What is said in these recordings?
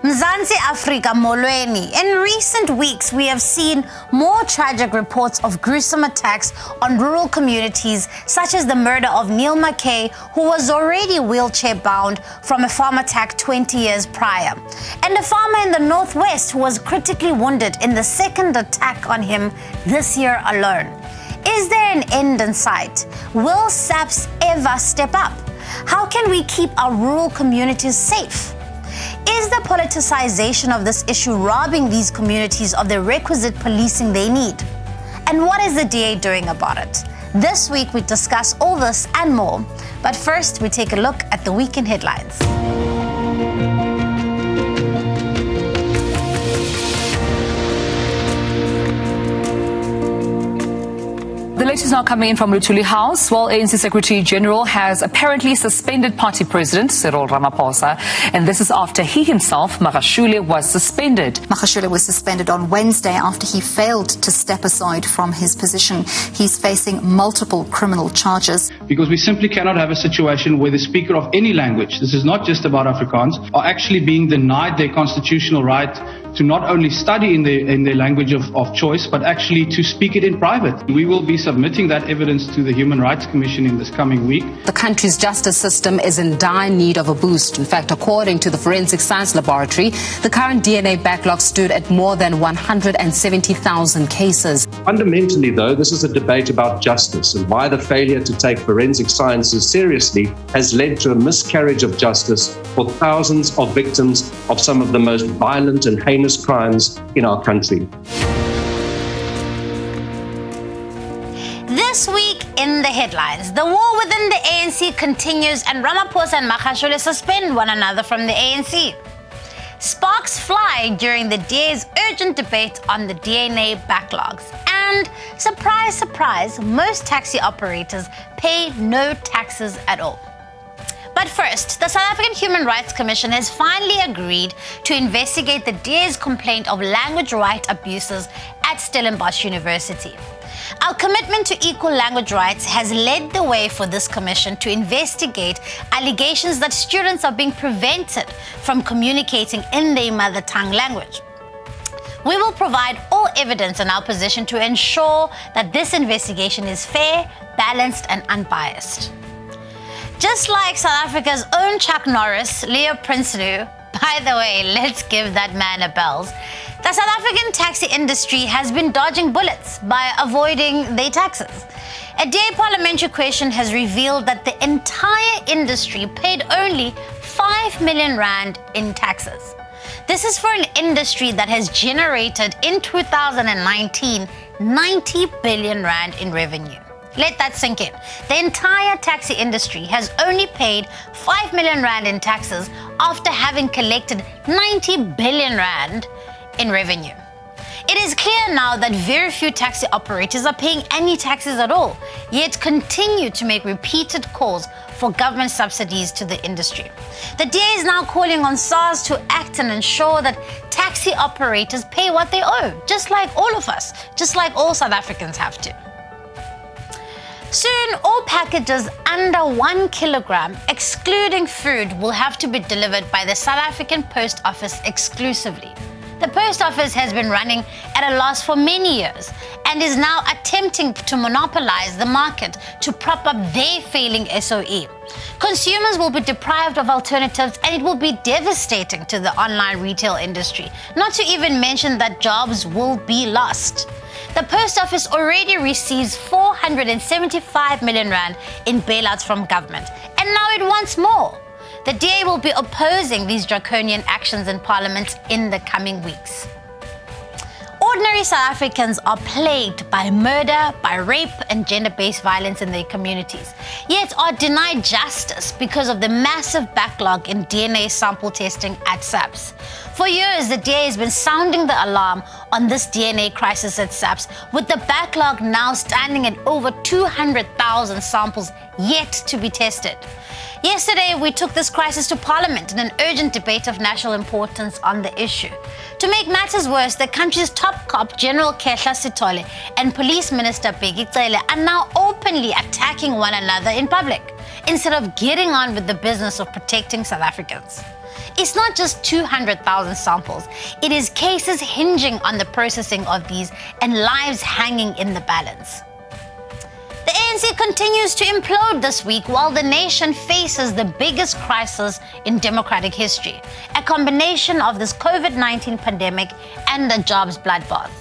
Mzansi Afrika molweni. In recent weeks, we have seen more tragic reports of gruesome attacks on rural communities, such as the murder of Neil McKay, who was already wheelchair-bound from a farm attack 20 years prior, and a farmer in the northwest who was critically wounded in the second attack on him this year alone. Is there an end in sight? Will SAPS ever step up? How can we keep our rural communities safe? Is the politicization of this issue robbing these communities of the requisite policing they need? And what is the DA doing about it? This week we discuss all this and more. But first, we take a look at the weekend headlines. The latest now coming in from Lutuli House. Well, ANC Secretary General has apparently suspended party president Cyril Ramaphosa, and this is after he himself, Magashule, was suspended. Magashule was suspended on Wednesday after he failed to step aside from his position. He's facing multiple criminal charges. Because we simply cannot have a situation where the speaker of any language, this is not just about Afrikaans, are actually being denied their constitutional right to not only study in their language of choice, but actually to speak it in private. We will be submitting that evidence to the Human Rights Commission in this coming week. The country's justice system is in dire need of a boost. In fact, according to the Forensic Science Laboratory, the current DNA backlog stood at more than 170,000 cases. Fundamentally, though, this is a debate about justice and why the failure to take forensic sciences seriously has led to a miscarriage of justice for thousands of victims of some of the most violent and heinous crimes in our country. This week in the headlines, the war within the ANC continues and Ramaphosa and Magashule suspend one another from the ANC. Sparks fly during the DA's urgent debate on the DNA backlogs. And surprise, surprise, most taxi operators pay no taxes at all. But first, the South African Human Rights Commission has finally agreed to investigate the DA's complaint of language right abuses at Stellenbosch University. Our commitment to equal language rights has led the way for this commission to investigate allegations that students are being prevented from communicating in their mother tongue language. We will provide all evidence in our position to ensure that this investigation is fair, balanced, and unbiased. Just like South Africa's own Chuck Norris, Leo Prinsloo, by the way, let's give that man a bells, the South African taxi industry has been dodging bullets by avoiding their taxes. A DA parliamentary question has revealed that the entire industry paid only 5 million rand in taxes. This is for an industry that has generated in 2019 90 billion rand in revenue. Let that sink in. The entire taxi industry has only paid 5 million rand in taxes after having collected 90 billion rand in revenue. It is clear now that very few taxi operators are paying any taxes at all, yet continue to make repeated calls for government subsidies to the industry. The DA is now calling on SARS to act and ensure that taxi operators pay what they owe, just like all of us, just like all South Africans have to. Soon, all packages under 1 kilogram, excluding food, will have to be delivered by the South African Post Office exclusively. The Post Office has been running at a loss for many years and is now attempting to monopolize the market to prop up their failing SOE. Consumers will be deprived of alternatives and it will be devastating to the online retail industry, not to even mention that jobs will be lost. The Post Office already receives 475 million rand in bailouts from government, and now it wants more. The DA will be opposing these draconian actions in Parliament in the coming weeks. Ordinary South Africans are plagued by murder, by rape, and gender-based violence in their communities, yet are denied justice because of the massive backlog in DNA sample testing at SAPS. For years, the DA has been sounding the alarm on this DNA crisis at SAPS, with the backlog now standing at over 200,000 samples yet to be tested. Yesterday, we took this crisis to Parliament in an urgent debate of national importance on the issue. To make matters worse, the country's top cop, General Kehla Sithole, and Police Minister Bheki Cele are now openly attacking one another in public, instead of getting on with the business of protecting South Africans. It's not just 200,000 samples. It is cases hinging on the processing of these and lives hanging in the balance. The ANC continues to implode this week while the nation faces the biggest crisis in democratic history, a combination of this COVID-19 pandemic and the jobs bloodbath.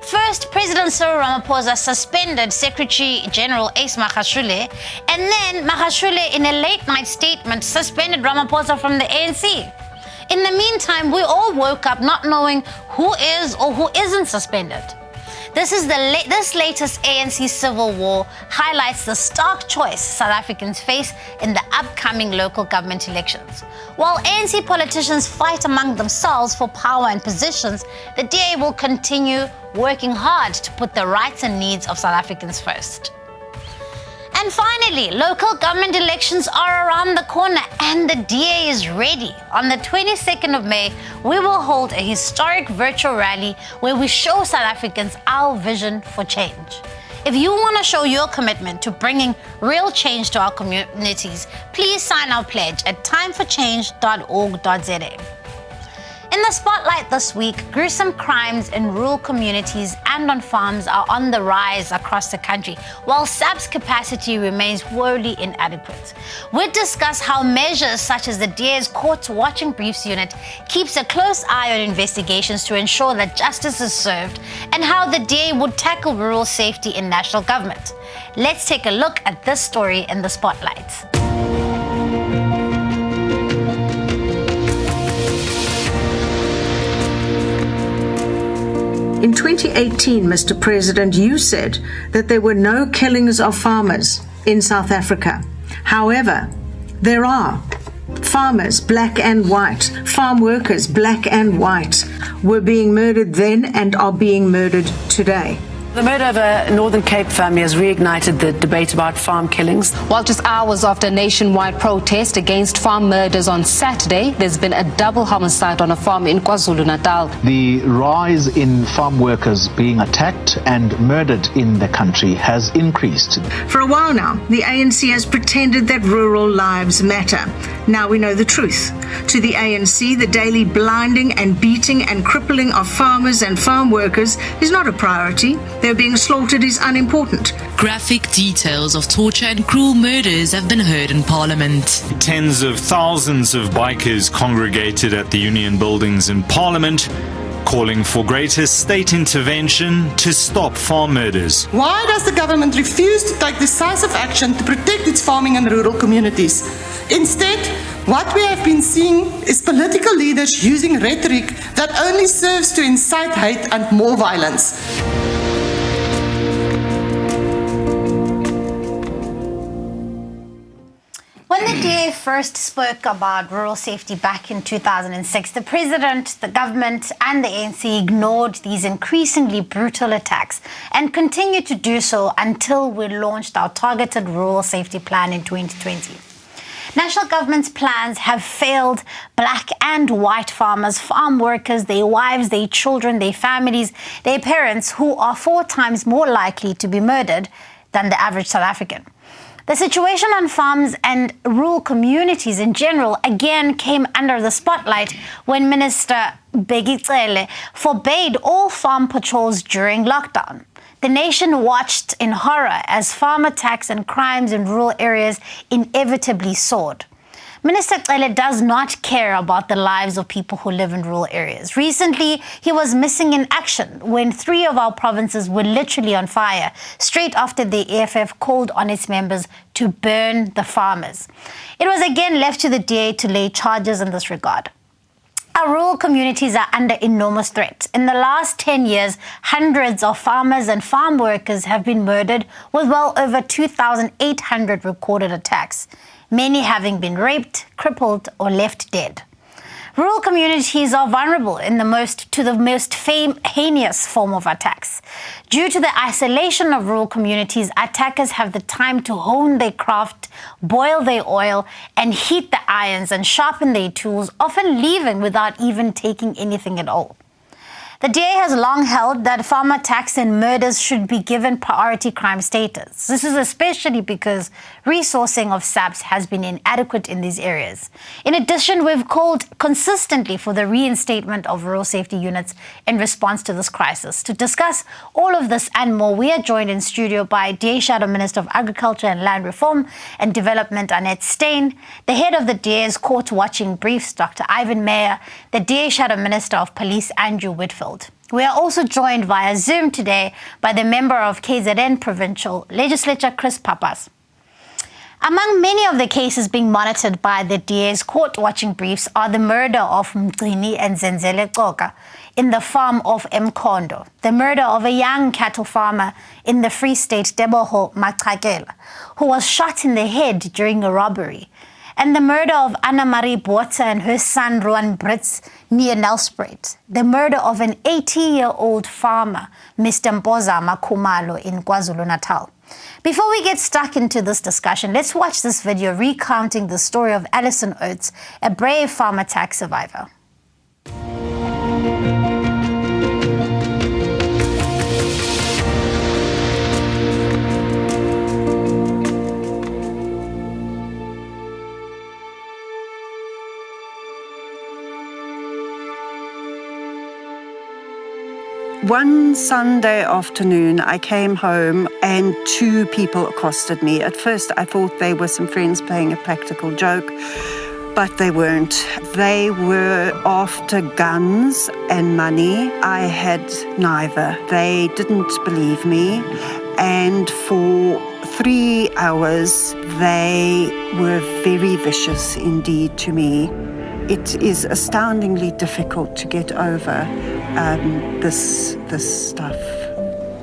First, President Cyril Ramaphosa suspended Secretary General Ace Magashule, and then Magashule, in a late-night statement, suspended Ramaphosa from the ANC. In the meantime, we all woke up not knowing who is or who isn't suspended. This latest ANC civil war highlights the stark choice South Africans face in the upcoming local government elections. While ANC politicians fight among themselves for power and positions, the DA will continue working hard to put the rights and needs of South Africans first. And finally, local government elections are around the corner and the DA is ready. On the 22nd of May, we will hold a historic virtual rally where we show South Africans our vision for change. If you want to show your commitment to bringing real change to our communities, please sign our pledge at timeforchange.org.za. In the spotlight this week, gruesome crimes in rural communities and on farms are on the rise across the country, while SAPS capacity remains woefully inadequate. We'll discuss how measures such as the DA's Court Watching Briefs Unit keeps a close eye on investigations to ensure that justice is served, and how the DA would tackle rural safety in national government. Let's take a look at this story in the spotlight. In 2018, Mr. President, you said that there were no killings of farmers in South Africa. However, there are. Farmers, black and white, farm workers, black and white, were being murdered then and are being murdered today. The murder of a Northern Cape family has reignited the debate about farm killings. While just hours after a nationwide protest against farm murders on Saturday, there's been a double homicide on a farm in KwaZulu-Natal. The rise in farm workers being attacked and murdered in the country has increased. For a while now, the ANC has pretended that rural lives matter. Now we know the truth. To the ANC, the daily blinding and beating and crippling of farmers and farm workers is not a priority. Their being slaughtered is unimportant. Graphic details of torture and cruel murders have been heard in Parliament. Tens of thousands of bikers congregated at the Union buildings in Parliament, calling for greater state intervention to stop farm murders. Why does the government refuse to take decisive action to protect its farming and rural communities? Instead, what we have been seeing is political leaders using rhetoric that only serves to incite hate and more violence. When the DA first spoke about rural safety back in 2006, the president, the government, and the ANC ignored these increasingly brutal attacks and continued to do so until we launched our targeted rural safety plan in 2020. National government's plans have failed black and white farmers, farm workers, their wives, their children, their families, their parents, who are 4 times more likely to be murdered than the average South African. The situation on farms and rural communities in general again came under the spotlight when Minister Begitsele forbade all farm patrols during lockdown. The nation watched in horror as farm attacks and crimes in rural areas inevitably soared. Minister Cele does not care about the lives of people who live in rural areas. Recently, he was missing in action when 3 of our provinces were literally on fire, straight after the EFF called on its members to burn the farmers. It was again left to the DA to lay charges in this regard. Our rural communities are under enormous threat. In the last 10 years, hundreds of farmers and farm workers have been murdered, with well over 2,800 recorded attacks, many having been raped, crippled, or left dead. Rural communities are vulnerable to the most heinous form of attacks. Due to the isolation of rural communities, attackers have the time to hone their craft, boil their oil, and heat the irons and sharpen their tools, often leaving without even taking anything at all. The DA has long held that farmer attacks and murders should be given priority crime status. This is especially because resourcing of SAPS has been inadequate in these areas. In addition, we've called consistently for the reinstatement of rural safety units in response to this crisis. To discuss all of this and more, we are joined in studio by DA Shadow Minister of Agriculture and Land Reform and Development, Annette Steyn, the head of the DA's court watching briefs, Dr. Ivan Meyer, the DA Shadow Minister of Police, Andrew Whitfield. We are also joined via Zoom today by the member of KZN Provincial Legislature, Pappas. Among many of the cases being monitored by the DA's court-watching briefs are the murder of Mgcini and Zenzele Qoka in the farm of Mkondo, the murder of a young cattle farmer in the Free State, Deboho Machakela, who was shot in the head during a robbery, and the murder of Anna Marie Botha and her son Rowan Brits near Nelspruit, the murder of an 80-year-old farmer, Mr. Mpoza Makumalo in KwaZulu-Natal. Before we get stuck into this discussion, let's watch this video recounting the story of Alison Oates, a brave farm attack survivor. One Sunday afternoon, I came home and two people accosted me. At first, I thought they were some friends playing a practical joke, but they weren't. They were after guns and money. I had neither. They didn't believe me, and for 3 hours, they were very vicious indeed to me. It is astoundingly difficult to get over this stuff,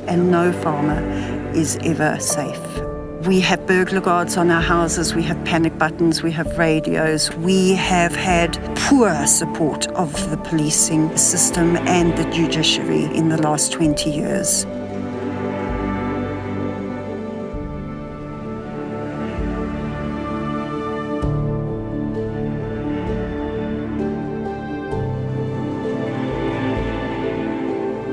and no farmer is ever safe. We have burglar guards on our houses, we have panic buttons, we have radios. We have had poor support of the policing system and the judiciary in the last 20 years.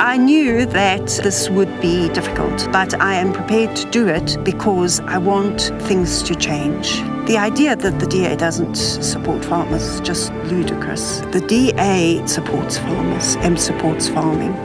I knew that this would be difficult, but I am prepared to do it because I want things to change. The idea that the DA doesn't support farmers is just ludicrous. The DA supports farmers and supports farming.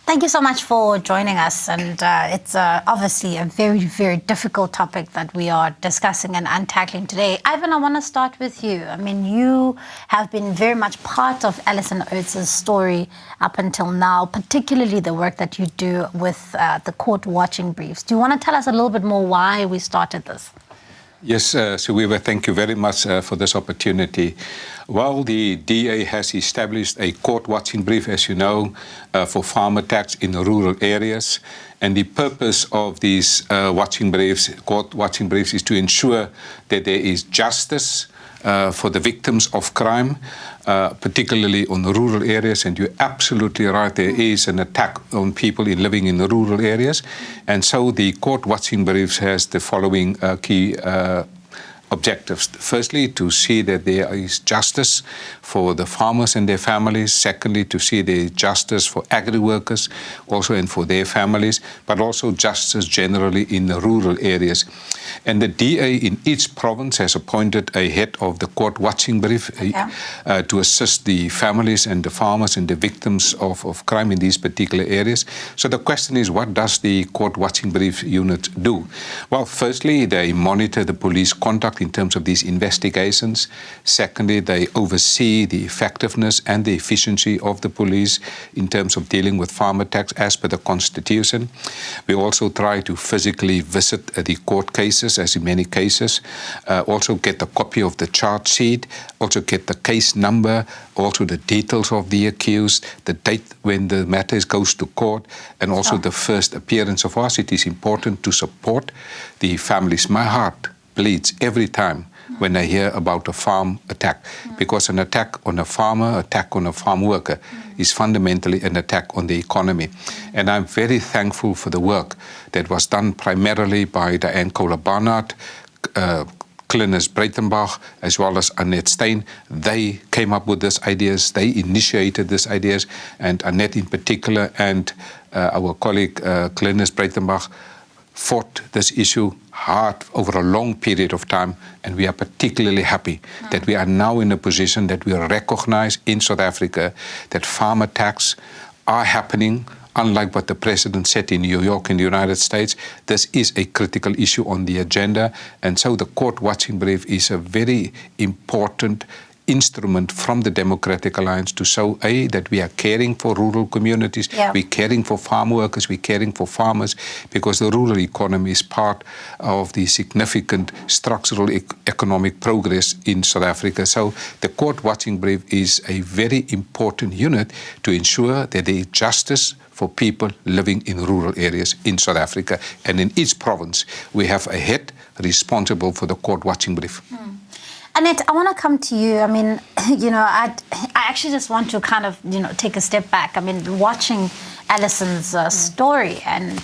Thank you so much for joining us, and it's obviously a very, very difficult topic that we are discussing and untackling today. Ivan, I want to start with you. I mean, you have been very much part of Alison Oates' story up until now, particularly the work that you do with the court watching briefs. Do you want to tell us a little bit more why we started this? Yes, Siviwe, thank you very much for this opportunity. Well, the DA has established a court-watching brief, as you know, for farm attacks in rural areas. And the purpose of these court-watching briefs, is to ensure that there is justice for the victims of crime, particularly on the rural areas. And you're absolutely right, there is an attack on people living in the rural areas. And so the court-watching briefs has the following key objectives. Firstly, to see that there is justice for the farmers and their families. Secondly, to see there is justice for agri-workers also and for their families, but also justice generally in the rural areas. And the DA in each province has appointed a head of the court watching brief to assist the families and the farmers and the victims of crime in these particular areas. So the question is, what does the court watching brief unit do? Well, firstly, they monitor the police conduct in terms of these investigations. Secondly, they oversee the effectiveness and the efficiency of the police in terms of dealing with farm attacks as per the Constitution. We also try to physically visit the court cases, as in many cases, also get a copy of the charge sheet, also get the case number, also the details of the accused, the date when the matter goes to court, and also the first appearance of us. It is important to support the families. My heart bleeds every time when they hear about a farm attack, because an attack on a farmer, attack on a farm worker is fundamentally an attack on the economy. And I'm very thankful for the work that was done primarily by Diane Kohler-Barnard, Clinus Breitenbach, as well as Annette Steyn. They came up with these ideas, they initiated these ideas, and Annette in particular and our colleague Clinus Breitenbach fought this issue hard over a long period of time, and we are particularly happy that we are now in a position that we recognize in South Africa that farm attacks are happening. Unlike what the President said in New York in the United States, this is a critical issue on the agenda. And so the court watching brief is a very important instrument from the Democratic Alliance to show, A, that we are caring for rural communities, we're caring for farm workers, we're caring for farmers, because the rural economy is part of the significant structural economic progress in South Africa. So the court watching brief is a very important unit to ensure that there is justice for people living in rural areas in South Africa. And in each province, we have a head responsible for the court watching brief. Annette, I want to come to you. I mean, I actually just want to kind of, take a step back. I mean, watching Alison's story and,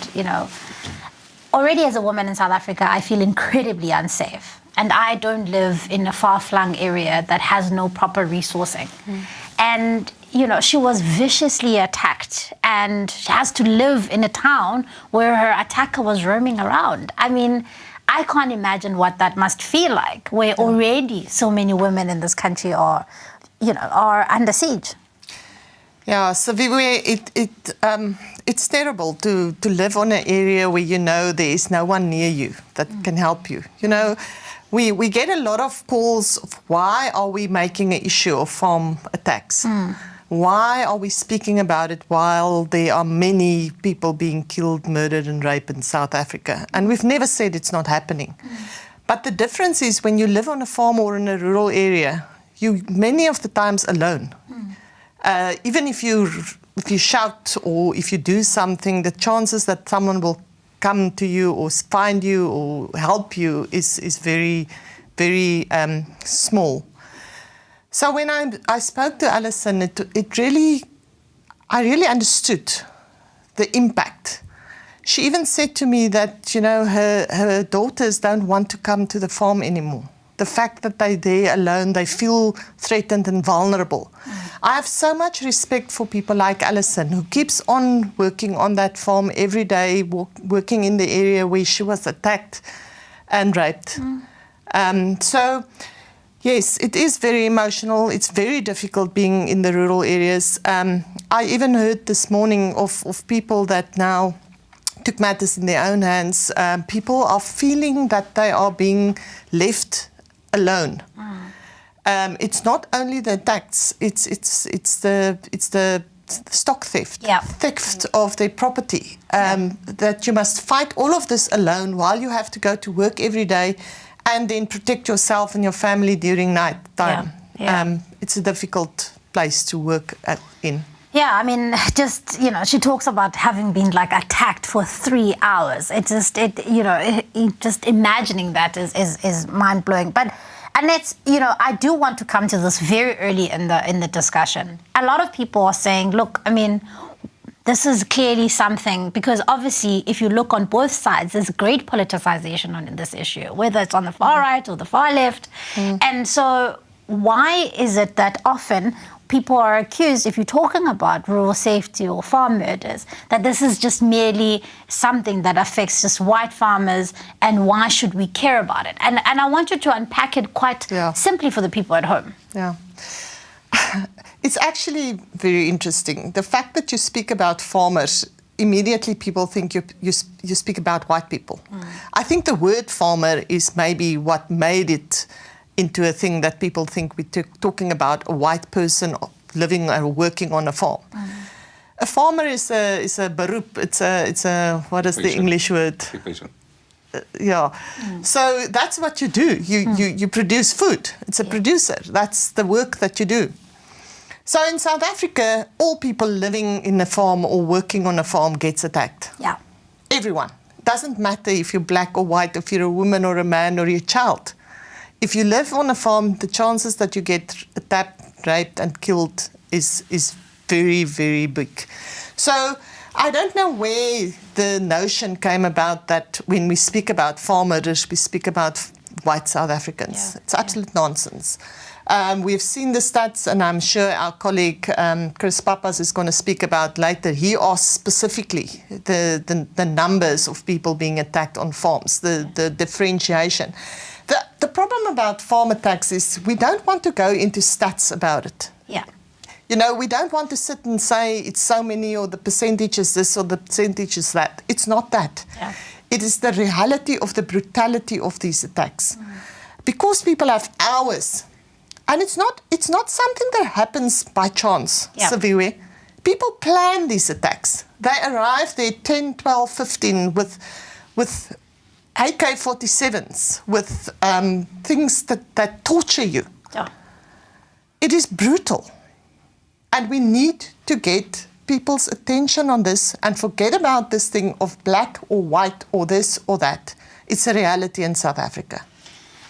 already as a woman in South Africa, I feel incredibly unsafe. And I don't live in a far-flung area that has no proper resourcing. And, she was viciously attacked and she has to live in a town where her attacker was roaming around. I mean, I can't imagine what that must feel like, where already so many women in this country are under siege. Yeah, Siviwe, it's terrible to live on an area where there is no one near you that can help you. We get a lot of calls of why are we making an issue of farm attacks? Why are we speaking about it while there are many people being killed, murdered and raped in South Africa? And we've never said it's not happening. But the difference is when you live on a farm or in a rural area, you many of the times alone. Even if you shout or if you do something, the chances that someone will come to you or find you or help you is very, very small. So when I spoke to Alison, I really understood the impact. She even said to me that, her daughters don't want to come to the farm anymore. The fact that they're there alone, they feel threatened and vulnerable. I have so much respect for people like Alison, who keeps on working on that farm every day, working in the area where she was attacked and raped. So, yes, it is very emotional. It's very difficult being in the rural areas. I even heard this morning of people that now took matters in their own hands. People are feeling that they are being left alone. It's not only the attacks; it's the stock theft, theft of their property. That you must fight all of this alone while you have to go to work every day, and then protect yourself and your family during night time. It's a difficult place to work in. Yeah, I mean, just, she talks about having been attacked for 3 hours. Just imagining that is mind blowing. But Annette, I do want to come to this very early in the discussion. A lot of people are saying, look, I mean, this is clearly something, because obviously if you look on both sides, there's great politicization on this issue, whether it's on the far right or the far left. And so why is it that often people are accused, if you're talking about rural safety or farm murders, that this is just merely something that affects just white farmers, and why should we care about it? And I want you to unpack it quite simply for the people at home. Yeah. It's actually very interesting. The fact that you speak about farmers, immediately people think you speak about white people. I think the word farmer is maybe what made it into a thing that people think we're talking about a white person living or working on a farm. A farmer is a beroep. It's a what is the English word? So that's what you do. You produce food. It's a producer. That's the work that you do. So in South Africa, all people living in a farm or working on a farm gets attacked. Everyone. Doesn't matter if you're black or white, if you're a woman or a man or you're a child. If you live on a farm, the chances that you get attacked, raped and killed is very, very big. So I don't know where the notion came about that when we speak about farm murders, we speak about white South Africans. It's absolute nonsense. We've seen the stats, and I'm sure our colleague Pappas is going to speak about later. He asked specifically the numbers of people being attacked on farms, the differentiation. The problem about farm attacks is we don't want to go into stats about it. Yeah. You know, we don't want to sit and say it's so many or the percentage is this or the percentage is that. It's not that. Yeah. It is the reality of the brutality of these attacks. Because people have hours. And it's not something that happens by chance, Siviwe. People plan these attacks. They arrive there 10, 12, 15 with AK-47s, with things that torture you. Yeah. It is brutal. And we need to get people's attention on this and forget about this thing of black or white or this or that. It's a reality in South Africa.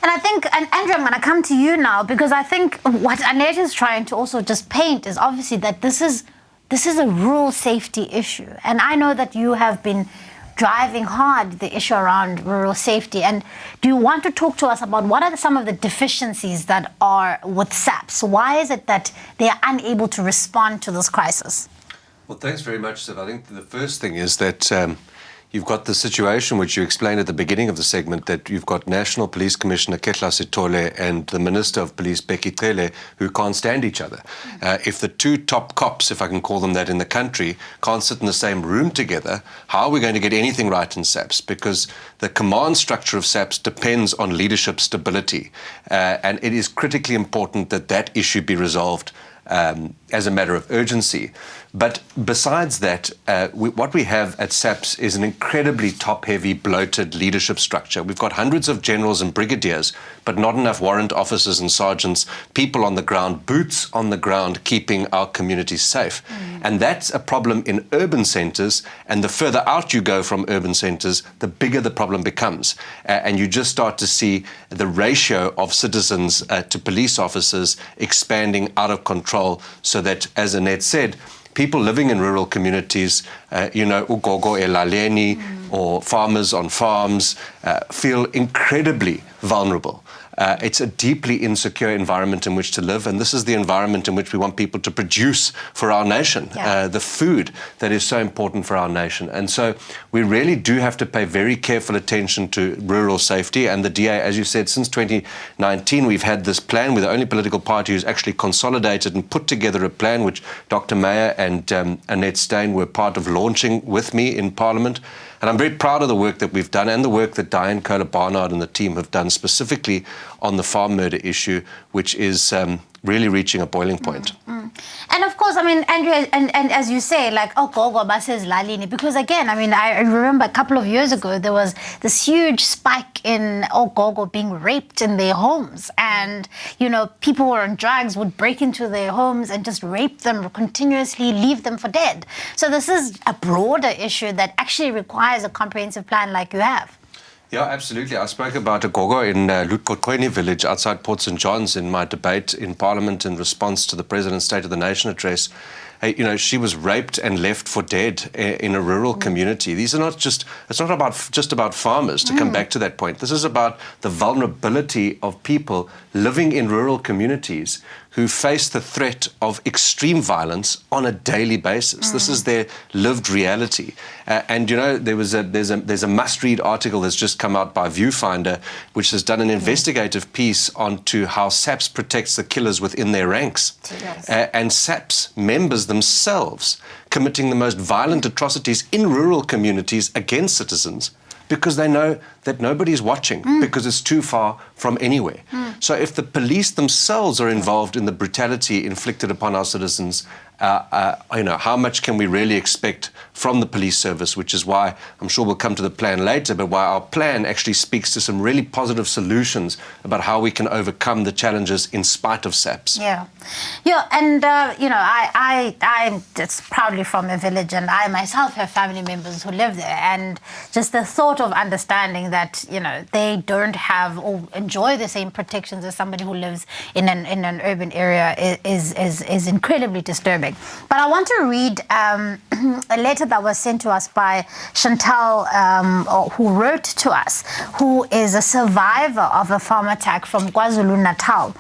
And I think, and Andrew, I'm going to come to you now, because I think what Annette is trying to also just paint is obviously that this is a rural safety issue. And I know that you have been driving hard the issue around rural safety. And do you want to talk to us about what are some of the deficiencies that are with SAPS? Why is it that they are unable to respond to this crisis? Well, thanks very much, Siv. I think the first thing is that you've got the situation which you explained at the beginning of the segment, that you've got National Police Commissioner Ketla Sitole and the Minister of Police Bheki Cele who can't stand each other. If the two top cops, if I can call them that, in the country can't sit in the same room together, how are we going to get anything right in SAPS? Because the command structure of SAPS depends on leadership stability, and it is critically important that that issue be resolved as a matter of urgency. But besides that, what we have at SAPS is an incredibly top-heavy, bloated leadership structure. We've got hundreds of generals and brigadiers, but not enough warrant officers and sergeants, people on the ground, boots on the ground, keeping our communities safe. And that's a problem in urban centres, and the further out you go from urban centres, the bigger the problem becomes. And you just start to see the ratio of citizens to police officers expanding out of control, so that, as Annette said, people living in rural communities, ugogo elaleni, or farmers on farms, feel incredibly vulnerable. It's a deeply insecure environment in which to live, and this is the environment in which we want people to produce for our nation, the food that is so important for our nation. And so we really do have to pay very careful attention to rural safety. And the DA, as you said, since 2019, we've had this plan. We're the only political party who's actually consolidated and put together a plan which Dr. Meyer and Annette Steyn were part of launching with me in Parliament. And I'm very proud of the work that we've done and the work that Diane Kohler-Barnard and the team have done specifically on the farm murder issue, which is really reaching a boiling point. And of course, I mean, Andrew, and as you say, like, gogo bases lalini, because again, I mean, I remember a couple of years ago, there was this huge spike in gogo being raped in their homes. And, people who were on drugs would break into their homes and just rape them continuously, leave them for dead. So this is a broader issue that actually requires a comprehensive plan like you have. Yeah, absolutely. I spoke about a gogo in Lutkotkweni village outside Port St. John's in my debate in Parliament in response to the President's State of the Nation address. She was raped and left for dead in a rural community. These are it's not just about farmers, to come back to that point. This is about the vulnerability of people living in rural communities who face the threat of extreme violence on a daily basis. This is their lived reality. There's a must-read article that's just come out by Viewfinder, which has done an investigative piece onto how SAPS protects the killers within their ranks. And SAPS members themselves committing the most violent atrocities in rural communities against citizens, because they know that nobody's watching, because it's too far from anywhere. So if the police themselves are involved in the brutality inflicted upon our citizens, how much can we really expect from the police service, which is why I'm sure we'll come to the plan later, but why our plan actually speaks to some really positive solutions about how we can overcome the challenges in spite of SAPS. Yeah, and I'm just proudly from a village, and I myself have family members who live there, and just the thought of understanding that they don't have or enjoy the same protections as somebody who lives in an urban area is incredibly disturbing. But I want to read a letter that was sent to us by Chantal, who wrote to us, who is a survivor of a farm attack from KwaZulu-Natal.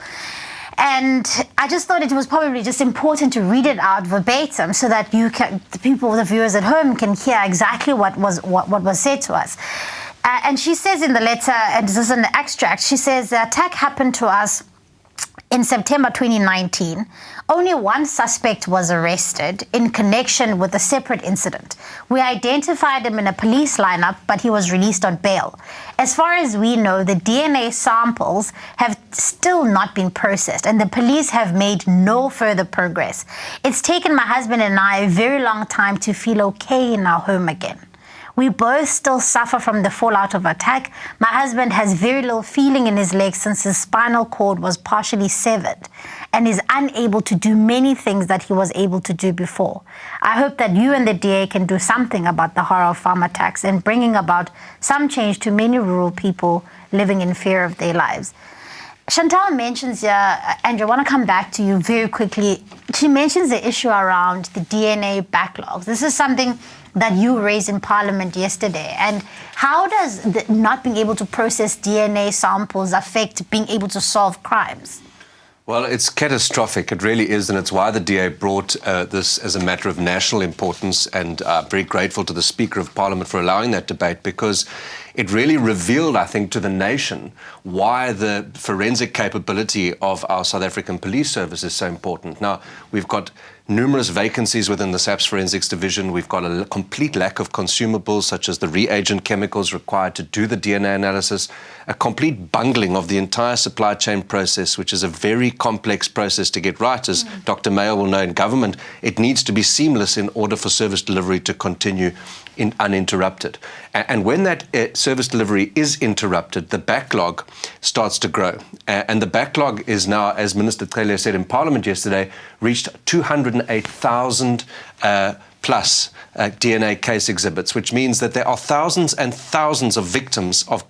And I just thought it was probably just important to read it out verbatim so that the viewers at home can hear exactly what was said to us. And she says in the letter, and this is an extract, she says, the attack happened to us in September 2019. Only one suspect was arrested in connection with a separate incident. We identified him in a police lineup, but he was released on bail. As far as we know, the DNA samples have still not been processed, and the police have made no further progress. It's taken my husband and I a very long time to feel okay in our home again. We both still suffer from the fallout of attack. My husband has very little feeling in his legs since his spinal cord was partially severed and is unable to do many things that he was able to do before. I hope that you and the DA can do something about the horror of farm attacks and bringing about some change to many rural people living in fear of their lives. Chantal mentions here, Andrew, I want to come back to you very quickly. She mentions the issue around the DNA backlogs. This is something that you raised in Parliament yesterday. And how does not being able to process DNA samples affect being able to solve crimes? Well, it's catastrophic. It really is, and it's why the DA brought this as a matter of national importance, and I'm very grateful to the Speaker of Parliament for allowing that debate, because it really revealed, I think, to the nation why the forensic capability of our South African police service is so important. Now, we've got numerous vacancies within the SAPS Forensics Division. We've got a complete lack of consumables, such as the reagent chemicals required to do the DNA analysis, a complete bungling of the entire supply chain process, which is a very complex process to get right. As Dr. Meyer will know in government, it needs to be seamless in order for service delivery to continue uninterrupted. And when that service delivery is interrupted, the backlog starts to grow. And the backlog is now, as Minister Cele said in Parliament yesterday, reached 208,000 plus DNA case exhibits, which means that there are thousands and thousands of victims of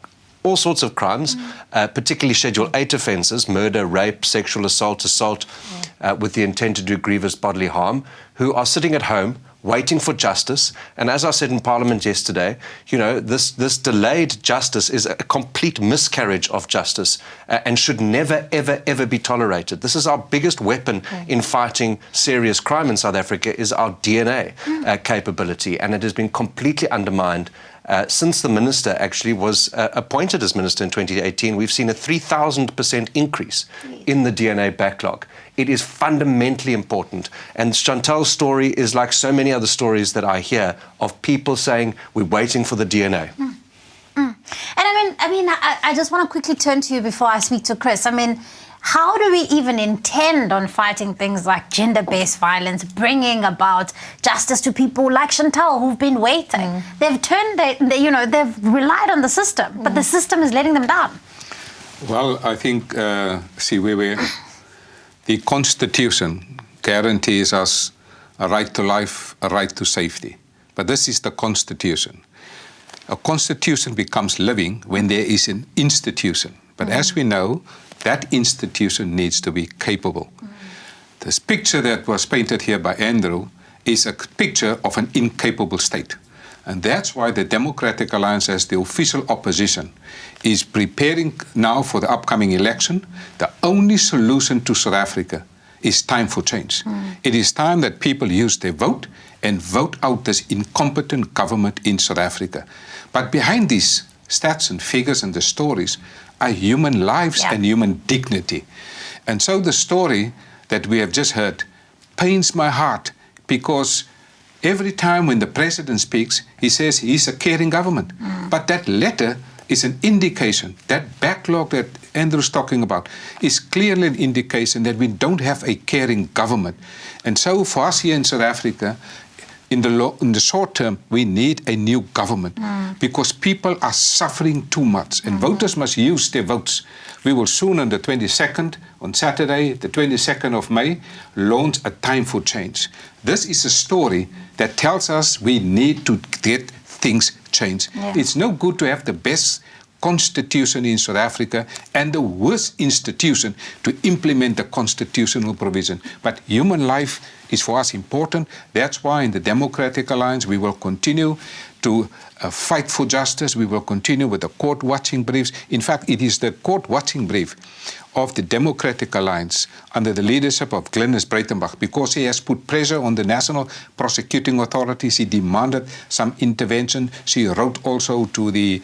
all sorts of crimes, particularly Schedule 8 offences, murder, rape, sexual assault, with the intent to do grievous bodily harm, who are sitting at home waiting for justice. And as I said in Parliament yesterday, this delayed justice is a complete miscarriage of justice and should never, ever, ever be tolerated. This is our biggest weapon in fighting serious crime in South Africa, is our DNA capability, and it has been completely undermined. Since the minister actually was appointed as minister in 2018, we've seen a 3,000% increase in the DNA backlog. It is fundamentally important. And Chantal's story is like so many other stories that I hear of people saying, we're waiting for the DNA. And I just want to quickly turn to you before I speak to Chris. How do we even intend on fighting things like gender-based violence, bringing about justice to people like Chantal who've been waiting? They've they've relied on the system, but the system is letting them down. Well, I think, Siviwe, the Constitution guarantees us a right to life, a right to safety. But this is the Constitution. A Constitution becomes living when there is an institution. But as we know, that institution needs to be capable. This picture that was painted here by Andrew is a picture of an incapable state. And that's why the Democratic Alliance, as the official opposition, is preparing now for the upcoming election. The only solution to South Africa is time for change. It is time that people use their vote and vote out this incompetent government in South Africa. But behind these stats and figures and the stories are human lives and human dignity. And so the story that we have just heard pains my heart, because every time when the president speaks, he says he's a caring government. But that letter is an indication. That backlog that Andrew's talking about is clearly an indication that we don't have a caring government. And so for us here in South Africa, in the short term, we need a new government because people are suffering too much and voters must use their votes. We will soon on the 22nd, on Saturday, the 22nd of May, launch a time for change. This is a story that tells us we need to get things changed. Yeah. It's no good to have the best constitution in South Africa and the worst institution to implement the constitutional provision. But human life is for us important. That's why in the Democratic Alliance we will continue to fight for justice. We will continue with the court watching briefs. In fact, it is the court watching brief of the Democratic Alliance under the leadership of Glenys Breitenbach, because he has put pressure on the national prosecuting authorities. He demanded some intervention. She wrote also to the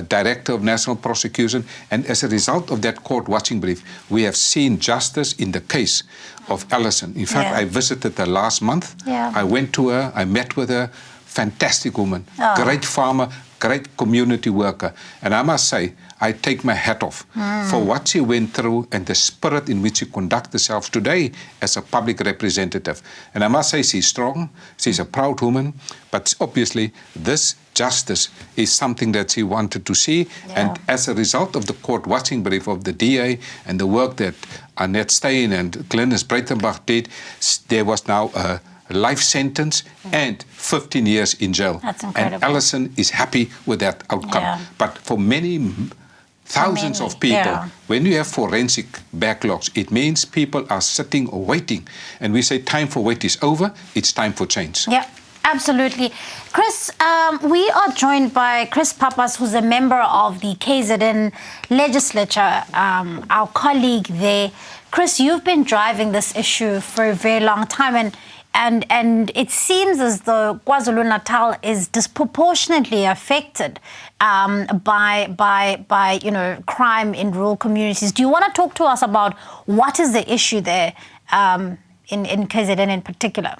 Director of National Prosecution. And as a result of that court watching brief, we have seen justice in the case of Alison. In fact, I visited her last month. I went to her, I met with her. Fantastic woman, great farmer, great community worker. And I must say, I take my hat off for what she went through and the spirit in which she conducts herself today as a public representative. And I must say she's strong, she's a proud woman, but obviously this justice is something that she wanted to see. And as a result of the court watching brief of the DA and the work that Annette Steyn and Glenys Breitenbach did, there was now a life sentence and 15 years in jail. That's incredible. And Alison is happy with that outcome. But for many thousands of people, when you have forensic backlogs, it means people are sitting or waiting. And we say time for wait is over, it's time for change. Yeah, absolutely. Chris, we are joined by Chris Pappas, who's a member of the KZN legislature, our colleague there. Chris, you've been driving this issue for a very long time, and it seems as though KwaZulu-Natal is disproportionately affected by crime in rural communities. Do you want to talk to us about what is the issue there in KZN in particular?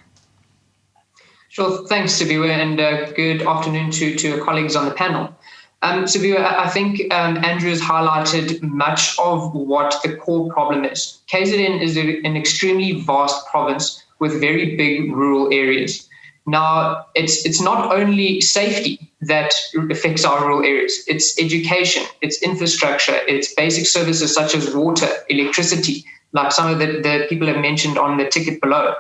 Sure, thanks, Siviwe, and good afternoon to your colleagues on the panel. Siviwe, I think Andrew has highlighted much of what the core problem is. KZN is an extremely vast province with very big rural areas. Now, it's not only safety that affects our rural areas, it's education, it's infrastructure, it's basic services such as water, electricity, like some of the people have mentioned on the ticket below.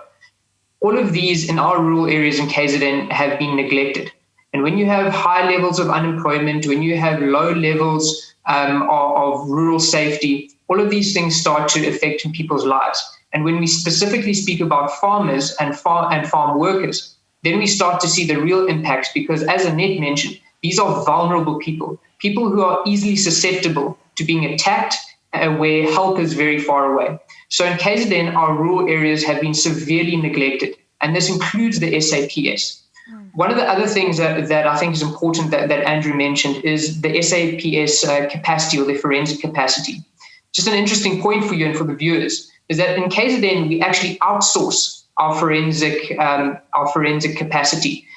All of these in our rural areas in KZN have been neglected. And when you have high levels of unemployment, when you have low levels of rural safety, all of these things start to affect people's lives. And when we specifically speak about farmers and farm workers, then we start to see the real impacts, because as Annette mentioned, these are vulnerable people who are easily susceptible to being attacked where help is very far away. So in KZN, our rural areas have been severely neglected, and this includes the SAPS. One of the other things that I think is important that Andrew mentioned is the SAPS capacity, or the forensic capacity. Just an interesting point for you and for the viewers is that in KZN, we actually outsource our forensic capacity.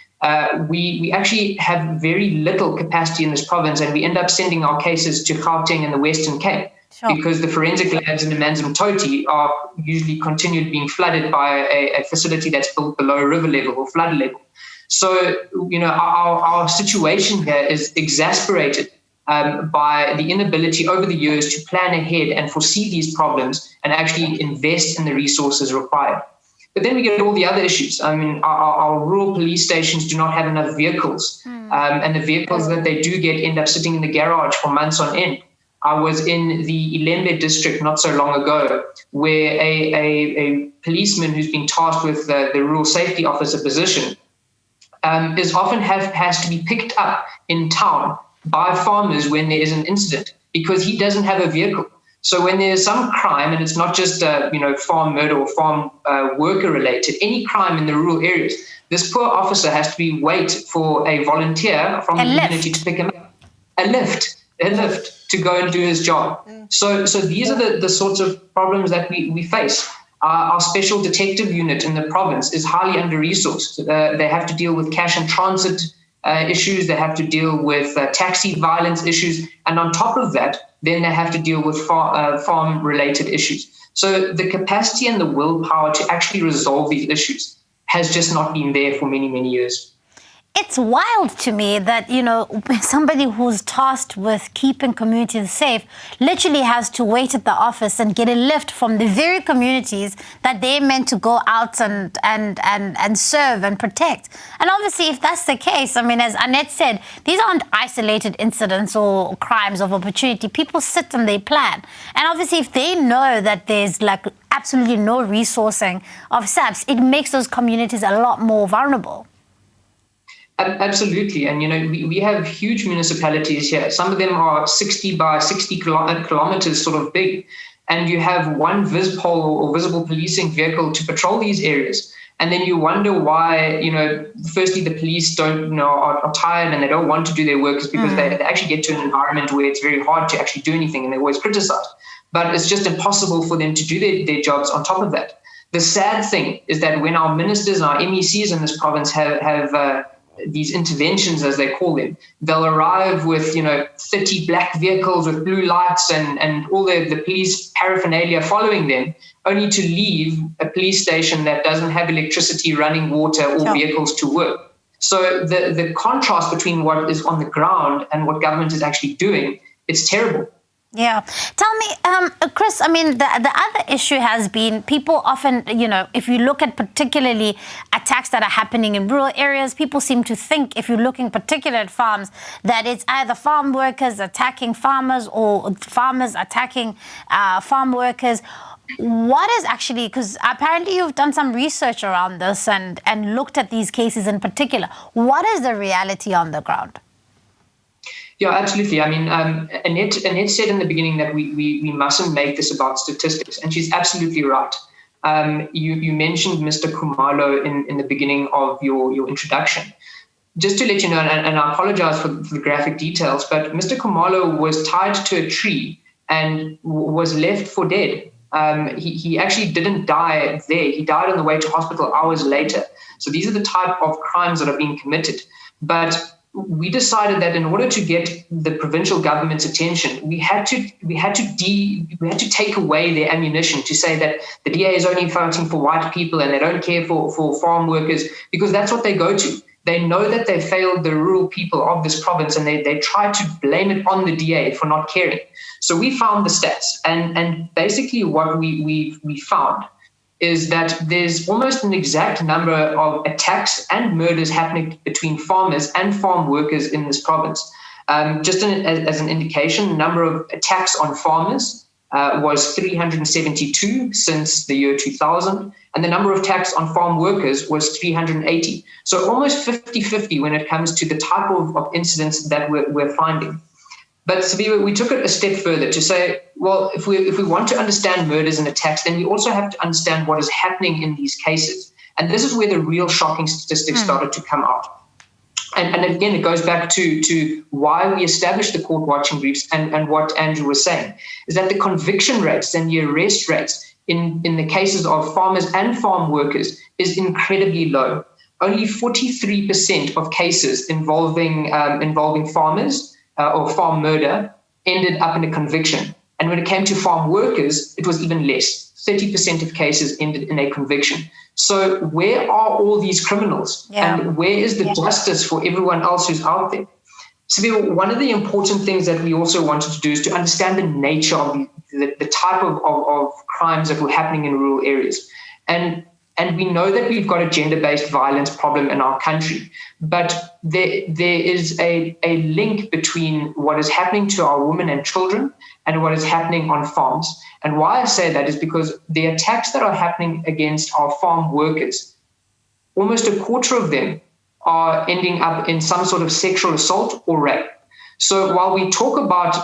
We actually have very little capacity in this province, and we end up sending our cases to Gauteng and the Western Cape. Sure. Because the forensic labs in the Amanzimtoti are usually continued being flooded by a facility that's built below river level or flood level. So, our situation here is exasperated by the inability over the years to plan ahead and foresee these problems and actually invest in the resources required. But then we get all the other issues. I mean, our rural police stations do not have enough vehicles, and the vehicles that they do get end up sitting in the garage for months on end. I was in the Ilembe district not so long ago, where a policeman who's been tasked with the rural safety officer position is often has to be picked up in town by farmers when there is an incident, because he doesn't have a vehicle. So when there's some crime, and it's not just farm murder or farm worker related, any crime in the rural areas, this poor officer has to wait for a volunteer from the community to pick him up. A lift to go and do his job. So these are the sorts of problems that we face. Our special detective unit in the province is highly under-resourced. They have to deal with cash and transit issues. They have to deal with taxi violence issues. And on top of that, then they have to deal with farm-related issues. So the capacity and the willpower to actually resolve these issues has just not been there for many, many years. It's wild to me that, somebody who's tasked with keeping communities safe literally has to wait at the office and get a lift from the very communities that they're meant to go out and serve and protect. And obviously, if that's the case, as Annette said, these aren't isolated incidents or crimes of opportunity. People sit and they plan. And obviously, if they know that there's absolutely no resourcing of SAPS, it makes those communities a lot more vulnerable. Absolutely. And, we have huge municipalities here. Some of them are 60 by 60 kilometers sort of big. And you have one VisPol or visible policing vehicle to patrol these areas. And then you wonder why, firstly, the police are tired and they don't want to do their work is because they actually get to an environment where it's very hard to actually do anything and they're always criticized. But it's just impossible for them to do their jobs on top of that. The sad thing is that when our ministers and our MECs in this province have these interventions, as they call them, they'll arrive with, 30 black vehicles with blue lights and all the police paraphernalia following them, only to leave a police station that doesn't have electricity, running water, or vehicles to work. So the contrast between what is on the ground and what government is actually doing, it's terrible. Yeah. Tell me, Chris, the other issue has been people often, if you look at particularly attacks that are happening in rural areas, people seem to think, if you're looking particularly at farms, that it's either farm workers attacking farmers or farmers attacking farm workers. What is actually, because apparently you've done some research around this and looked at these cases in particular, what is the reality on the ground? Yeah, absolutely. Annette said in the beginning that we mustn't make this about statistics, and she's absolutely right. You mentioned Mr. Khumalo in the beginning of your introduction. Just to let you know, and I apologize for the graphic details, but Mr. Khumalo was tied to a tree and was left for dead. He actually didn't die there. He died on the way to hospital hours later. So these are the type of crimes that are being committed. But we decided that in order to get the provincial government's attention, we had to take away their ammunition to say that the DA is only fighting for white people and they don't care for farm workers, because that's what they go to. They know that they failed the rural people of this province and they try to blame it on the DA for not caring. So we found the stats, and basically what we found is that there's almost an exact number of attacks and murders happening between farmers and farm workers in this province. Just as an indication, the number of attacks on farmers was 372 since the year 2000, and the number of attacks on farm workers was 380. So almost 50-50 when it comes to the type of incidents that we're finding. But Siviwe, we took it a step further to say, well, if we want to understand murders and attacks, then we also have to understand what is happening in these cases. And this is where the real shocking statistics started to come out. And again, it goes back to why we established the court watching briefs and what Andrew was saying, is that the conviction rates and the arrest rates in the cases of farmers and farm workers is incredibly low. Only 43% of cases involving farmers or farm murder ended up in a conviction. And when it came to farm workers, it was even less. 30% of cases ended in a conviction. So where are all these criminals? And where is the justice for everyone else who's out there? So one of the important things that we also wanted to do is to understand the nature of the type of crimes that were happening in rural areas. And we know that we've got a gender-based violence problem in our country, but there is a link between what is happening to our women and children and what is happening on farms. And why I say that is because the attacks that are happening against our farm workers, almost a quarter of them are ending up in some sort of sexual assault or rape. So while we talk about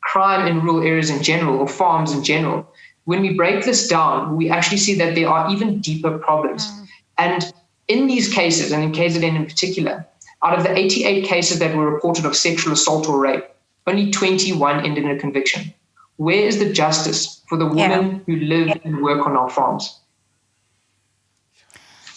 crime in rural areas in general, or farms in general, when we break this down, we actually see that there are even deeper problems. And in these cases, and in KZN in particular, out of the 88 cases that were reported of sexual assault or rape, only 21 ended in a conviction. Where is the justice for the women who live and work on our farms?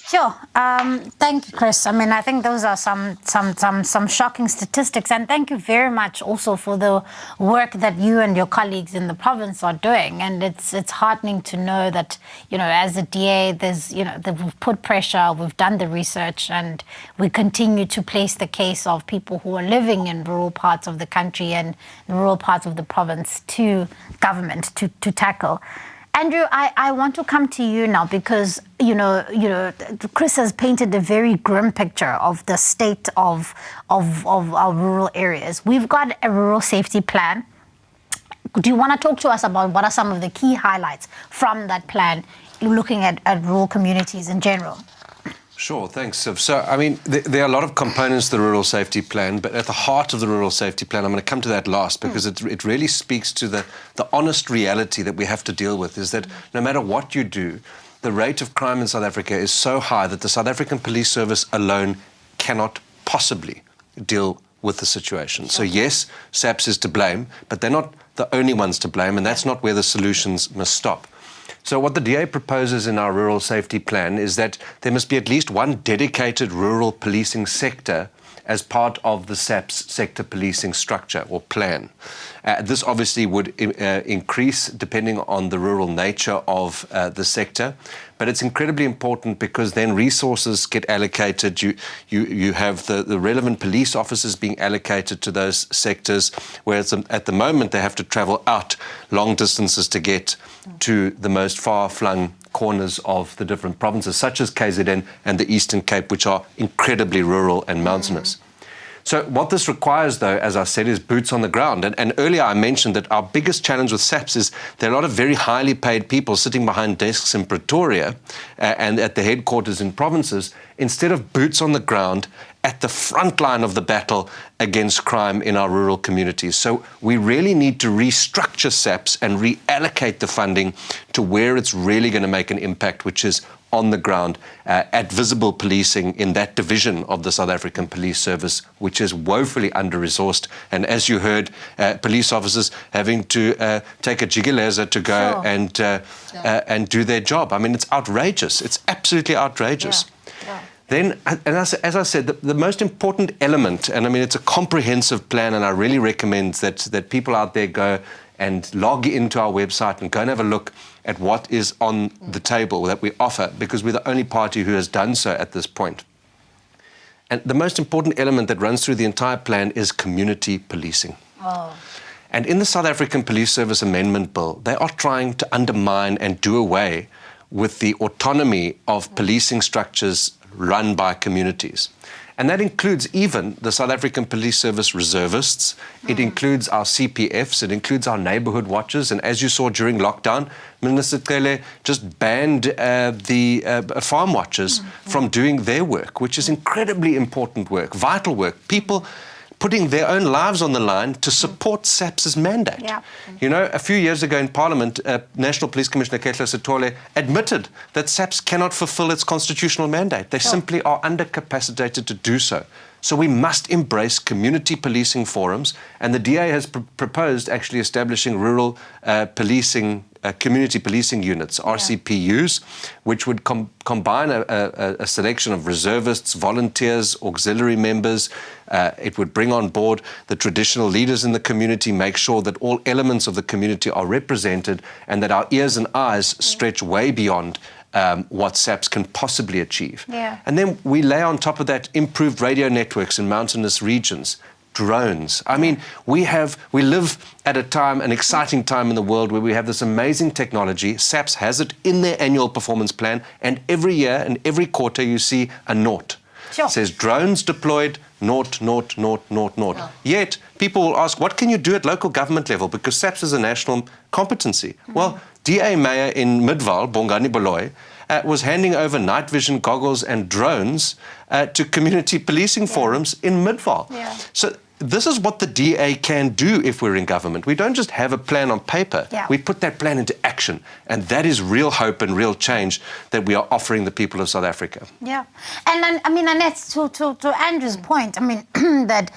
Sure. Thank you, Chris. I mean, I think those are some shocking statistics, and thank you very much also for the work that you and your colleagues in the province are doing. And it's heartening to know that, you know, as a DA, there's, you know, that we've put pressure, we've done the research, and we continue to place the case of people who are living in rural parts of the country and the rural parts of the province to government to tackle. Andrew, I want to come to you now because, you know, Chris has painted a very grim picture of the state of our rural areas. We've got a rural safety plan. Do you want to talk to us about what are some of the key highlights from that plan, looking at rural communities in general? Sure, thanks, Siv. So, I mean, there are a lot of components to the Rural Safety Plan, but at the heart of the Rural Safety Plan, I'm going to come to that last because it really speaks to the honest reality that we have to deal with, is that no matter what you do, the rate of crime in South Africa is so high that the South African Police Service alone cannot possibly deal with the situation. So, yes, SAPS is to blame, but they're not the only ones to blame, and that's not where the solutions must stop. So what the DA proposes in our rural safety plan is that there must be at least one dedicated rural policing sector as part of the SAPS sector policing structure or plan. This obviously would increase depending on the rural nature of the sector, but it's incredibly important because then resources get allocated. You have the relevant police officers being allocated to those sectors, whereas at the moment they have to travel out long distances to get to the most far-flung corners of the different provinces, such as KZN and the Eastern Cape, which are incredibly rural and mountainous. So what this requires, though, as I said, is boots on the ground. And earlier I mentioned that our biggest challenge with SAPS is there are a lot of very highly paid people sitting behind desks in Pretoria and at the headquarters in provinces, instead of boots on the ground at the front line of the battle against crime in our rural communities. So we really need to restructure SAPS and reallocate the funding to where it's really going to make an impact, which is on the ground at visible policing in that division of the South African Police Service, which is woefully under-resourced. And as you heard, police officers having to take a jiggeleza to go and do their job. I mean, it's outrageous. It's absolutely outrageous. Then, and as I said, the most important element, and I mean, it's a comprehensive plan, and I really recommend that people out there go and log into our website and go and have a look at what is on the table that we offer, because we're the only party who has done so at this point. And the most important element that runs through the entire plan is community policing. And in the South African Police Service Amendment Bill, they are trying to undermine and do away with the autonomy of policing structures run by communities. And that includes even the South African Police Service reservists. It includes our CPFs. It includes our neighborhood watches. And as you saw during lockdown, Minister Cele just banned the farm watchers from doing their work, which is incredibly important work, vital work. People putting their own lives on the line to support SAPS's mandate. You know, a few years ago in Parliament, National Police Commissioner Ketla Sithole admitted that SAPS cannot fulfill its constitutional mandate. They simply are undercapacitated to do so. So we must embrace community policing forums, and the DA has proposed actually establishing rural community policing units, RCPUs, which would combine a selection of reservists, volunteers, auxiliary members. It would bring on board the traditional leaders in the community, make sure that all elements of the community are represented, and that our ears and eyes stretch way beyond what SAPS can possibly achieve. And then we lay on top of that improved radio networks in mountainous regions, drones. I mean, we live at a time, an exciting time in the world where we have this amazing technology. SAPS has it in their annual performance plan, and every year and every quarter you see a naught. It says drones deployed, naught. Yet people will ask, what can you do at local government level? Because SAPS is a national competency. Well, DA Meyer in Midvaal, Bongani Baloyi, was handing over night vision goggles and drones to community policing forums in Midvaal. So this is what the DA can do if we're in government. We don't just have a plan on paper. We put that plan into action. And that is real hope and real change that we are offering the people of South Africa. And then, I mean, Annette, to Andrew's point, I mean, that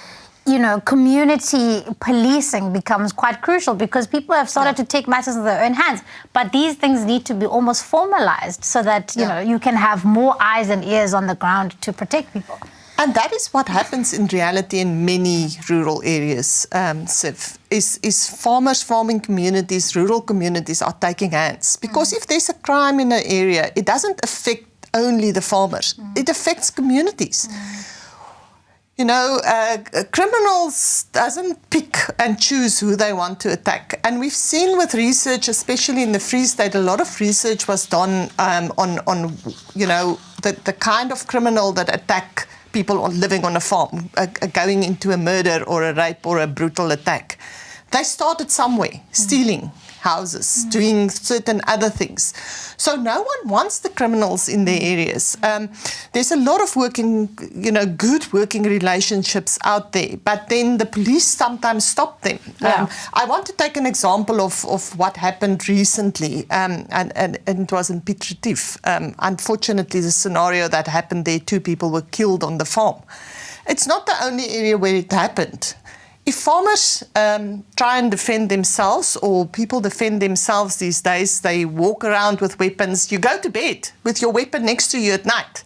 community policing becomes quite crucial because people have started to take matters in their own hands. But these things need to be almost formalized so that, you can have more eyes and ears on the ground to protect people. And that is what happens in reality in many rural areas, Siv, is farmers, farming communities, rural communities are taking hands. Because if there's a crime in an area, it doesn't affect only the farmers. It affects communities. Criminals doesn't pick and choose who they want to attack. And we've seen with research, especially in the Free State, a lot of research was done on the kind of criminal that attack people living on a farm, going into a murder or a rape or a brutal attack. They started somewhere, stealing houses, doing certain other things. So no one wants the criminals in their areas. There's a lot of good working relationships out there, but then the police sometimes stop them. I want to take an example of what happened recently, and it was in Piet Retief. Unfortunately, the scenario that happened there, 2 people were killed on the farm. It's not the only area where it happened. If farmers try and defend themselves, or people defend themselves these days, they walk around with weapons. You go to bed with your weapon next to you at night.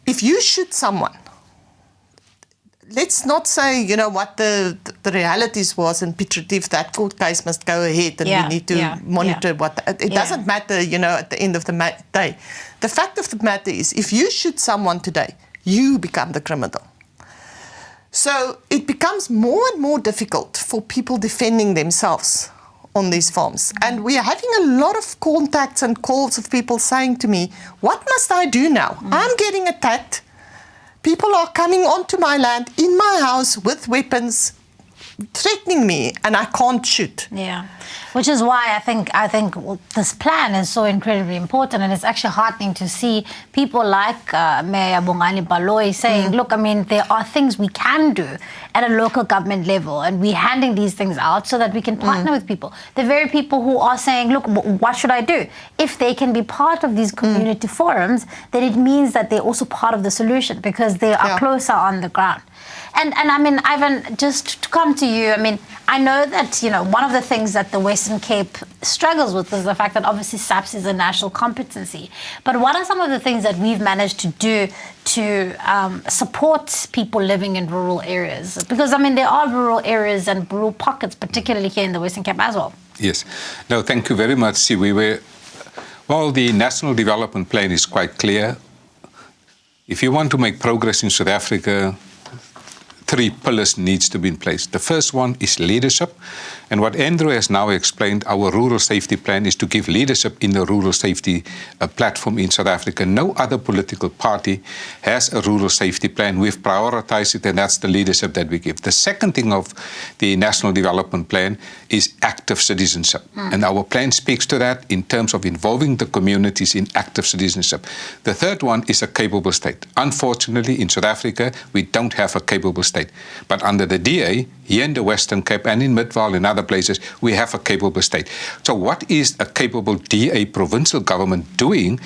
If you shoot someone, let's not say, what the realities was in Piet Retief, that court case must go ahead and we need to monitor what... It doesn't matter, at the end of the day. The fact of the matter is, if you shoot someone today, you become the criminal. So it becomes more and more difficult for people defending themselves on these farms. And we are having a lot of contacts and calls of people saying to me, what must I do now? I'm getting attacked. People are coming onto my land, in my house, with weapons, threatening me, and I can't shoot. Yeah, which is why I think this plan is so incredibly important, and it's actually heartening to see people like Mayor Bongani Baloyi saying, look, there are things we can do at a local government level, and we're handing these things out so that we can partner with people. The very people who are saying, look, what should I do? If they can be part of these community forums, then it means that they're also part of the solution because they are closer on the ground. And Ivan, just to come to you, I know that, one of the things that the Western Cape struggles with is the fact that obviously SAPS is a national competency. But what are some of the things that we've managed to do to support people living in rural areas? Because, there are rural areas and rural pockets, particularly here in the Western Cape as well. Yes. No, thank you very much, Siviwe. Well, the National Development Plan is quite clear. If you want to make progress in South Africa, 3 pillars needs to be in place. The first one is leadership. And what Andrew has now explained, our rural safety plan is to give leadership in the rural safety platform in South Africa. No other political party has a rural safety plan. We've prioritized it, and that's the leadership that we give. The second thing of the National Development Plan is active citizenship. And our plan speaks to that in terms of involving the communities in active citizenship. The third one is a capable state. Unfortunately, in South Africa, we don't have a capable state. But under the DA, here in the Western Cape and in Midvaal and other places, we have a capable state. So what is a capable DA provincial government doing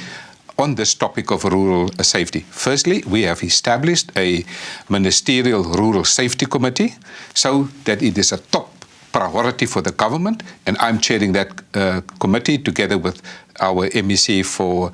on this topic of rural safety? Firstly, we have established a ministerial rural safety committee so that it is a top priority for the government, and I'm chairing that committee together with our MEC for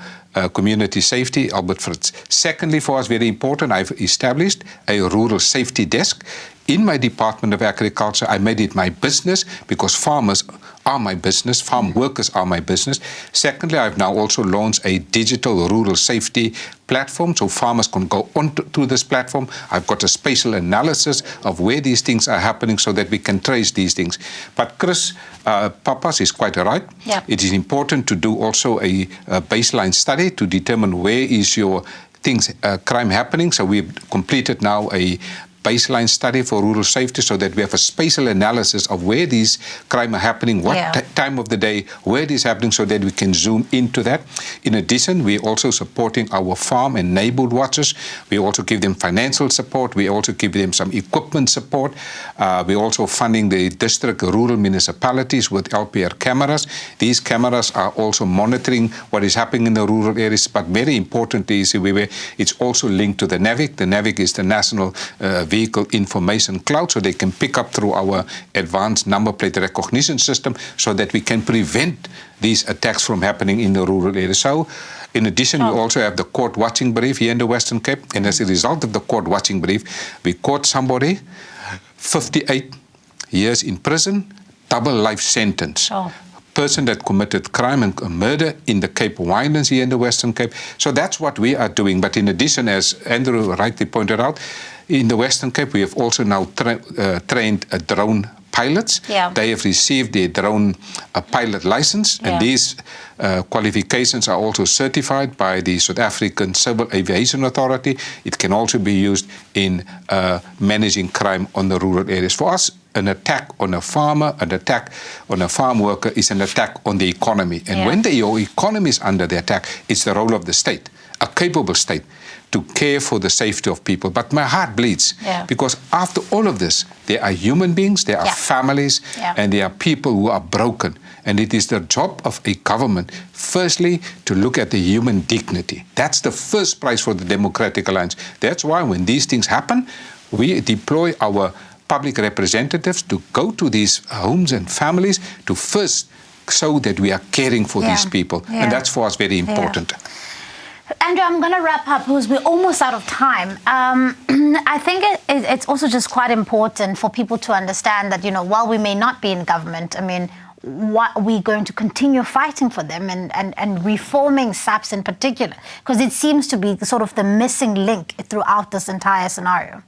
community safety, Albert Fritz. Secondly, for us, very important, I've established a rural safety desk in my Department of Agriculture. I made it my business because farmers are my business, farm workers are my business. Secondly, I've now also launched a digital rural safety platform so farmers can go onto this platform. I've got a spatial analysis of where these things are happening so that we can trace these things. But Chris, Pappas is quite right. Yeah. It is important to do also a baseline study to determine where is your crime happening. So we've completed now a baseline study for rural safety so that we have a spatial analysis of where these crime are happening, what time of the day, where it is happening, so that we can zoom into that. In addition, we're also supporting our farm and neighborhood watchers. We also give them financial support. We also give them some equipment support. We're also funding the district rural municipalities with LPR cameras. These cameras are also monitoring what is happening in the rural areas, but very importantly, it's also linked to the NAVIC. The NAVIC is the National vehicle information cloud so they can pick up through our advanced number plate recognition system so that we can prevent these attacks from happening in the rural areas. So, in addition, we also have the court watching brief here in the Western Cape, and as a result of the court watching brief, we caught somebody 58 years in prison, double life sentence. Person that committed crime and murder in the Cape Winelands here in the Western Cape. So that's what we are doing. But in addition, as Andrew rightly pointed out, in the Western Cape, we have also now trained drone pilots. They have received their drone pilot license, and these qualifications are also certified by the South African Civil Aviation Authority. It can also be used in managing crime on the rural areas. For us, an attack on a farmer, an attack on a farm worker is an attack on the economy. And when your economy is under the attack, it's the role of the state, a capable state, to care for the safety of people. But my heart bleeds because after all of this, there are human beings, there are families, and there are people who are broken. And it is the job of a government, firstly, to look at the human dignity. That's the first prize for the Democratic Alliance. That's why when these things happen, we deploy our public representatives to go to these homes and families to first show that we are caring for these people. And that's for us very important. Andrew, I'm going to wrap up because we're almost out of time. I think it's also just quite important for people to understand that, you know, while we may not be in government, I mean, what we're going to continue fighting for them and reforming SAPS in particular, because it seems to be sort of the missing link throughout this entire scenario.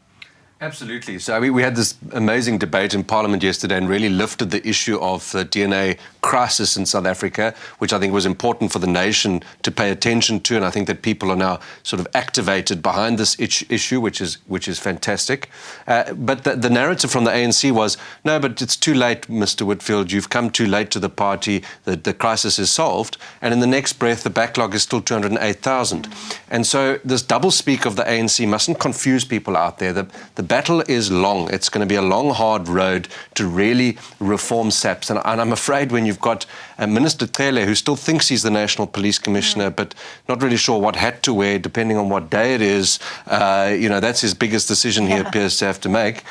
Absolutely. So we had this amazing debate in Parliament yesterday and really lifted the issue of the DNA crisis in South Africa, which I think was important for the nation to pay attention to. And I think that people are now sort of activated behind this issue, which is fantastic. But the narrative from the ANC was, no, but it's too late, Mr. Whitfield. You've come too late to the party. The crisis is solved. And in the next breath, the backlog is still 208,000. And so this doublespeak of the ANC mustn't confuse people out there. The battle is long. It's going to be a long, hard road to really reform SAPS. And I'm afraid when you've got Minister Cele, who still thinks he's the National Police Commissioner, but not really sure what hat to wear, depending on what day it is, you know, that's his biggest decision he appears to have to make,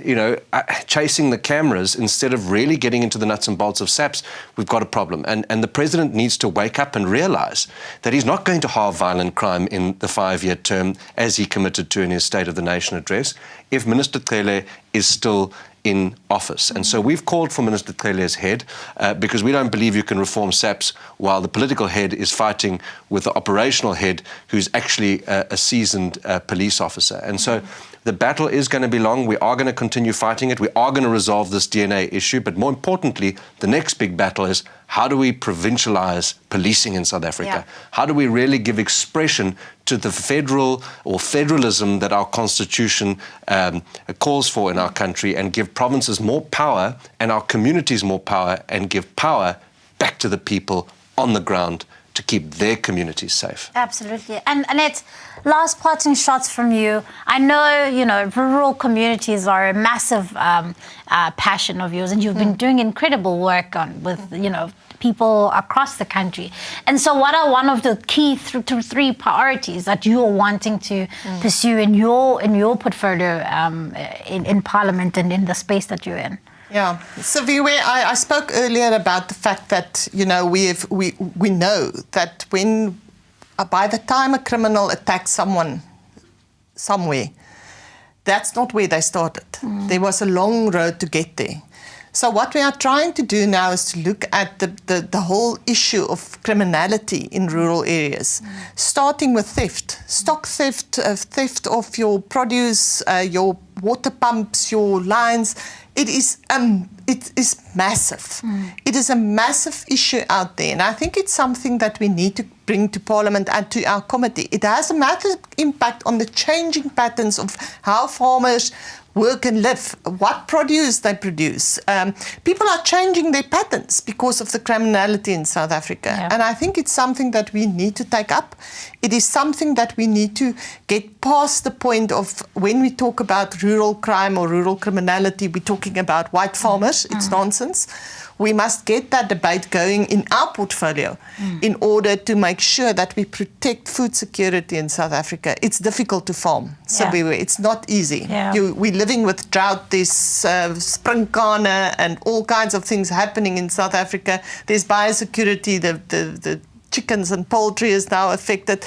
you know, chasing the cameras instead of really getting into the nuts and bolts of SAPS, we've got a problem. And the President needs to wake up and realise that he's not going to halve violent crime in the 5-year term as he committed to in his State of the Nation address if Minister Cele is still in office. And so we've called for Minister Cele's head because we don't believe you can reform SAPS while the political head is fighting with the operational head who's actually a seasoned police officer. And so the battle is going to be long. We are going to continue fighting it. We are going to resolve this DNA issue. But more importantly, the next big battle is how do we provincialize policing in South Africa? How do we really give expression to the federal or federalism that our constitution calls for in our country and give provinces more power and our communities more power and give power back to the people on the ground to keep their communities safe? Absolutely. And Annette, last parting shots from you. I know, you know, rural communities are a massive passion of yours, and you've been doing incredible work with, you know, people across the country. And so what are one of the key three priorities that you are wanting to pursue in your portfolio in Parliament and in the space that you're in? Yeah, Siviwe, I spoke earlier about the fact that, you know, we know that when by the time a criminal attacks someone somewhere, that's not where they started. There was a long road to get there. So what we are trying to do now is to look at the whole issue of criminality in rural areas, starting with theft, stock theft, theft of your produce, your water pumps, your lines. It is massive. It is a massive issue out there, and I think it's something that we need to bring to Parliament and to our committee. It has a massive impact on the changing patterns of how farmers work and live, what produce they produce. People are changing their patterns because of the criminality in South Africa. And I think it's something that we need to take up. It is something that we need to get past the point of when we talk about rural crime or rural criminality, we're talking about white farmers. rubbish, it's nonsense. We must get that debate going in our portfolio in order to make sure that we protect food security in South Africa. It's difficult to farm, Siviwe. It's not easy. We're living with drought, there's sprinkane and all kinds of things happening in South Africa. There's biosecurity, the chickens and poultry is now affected.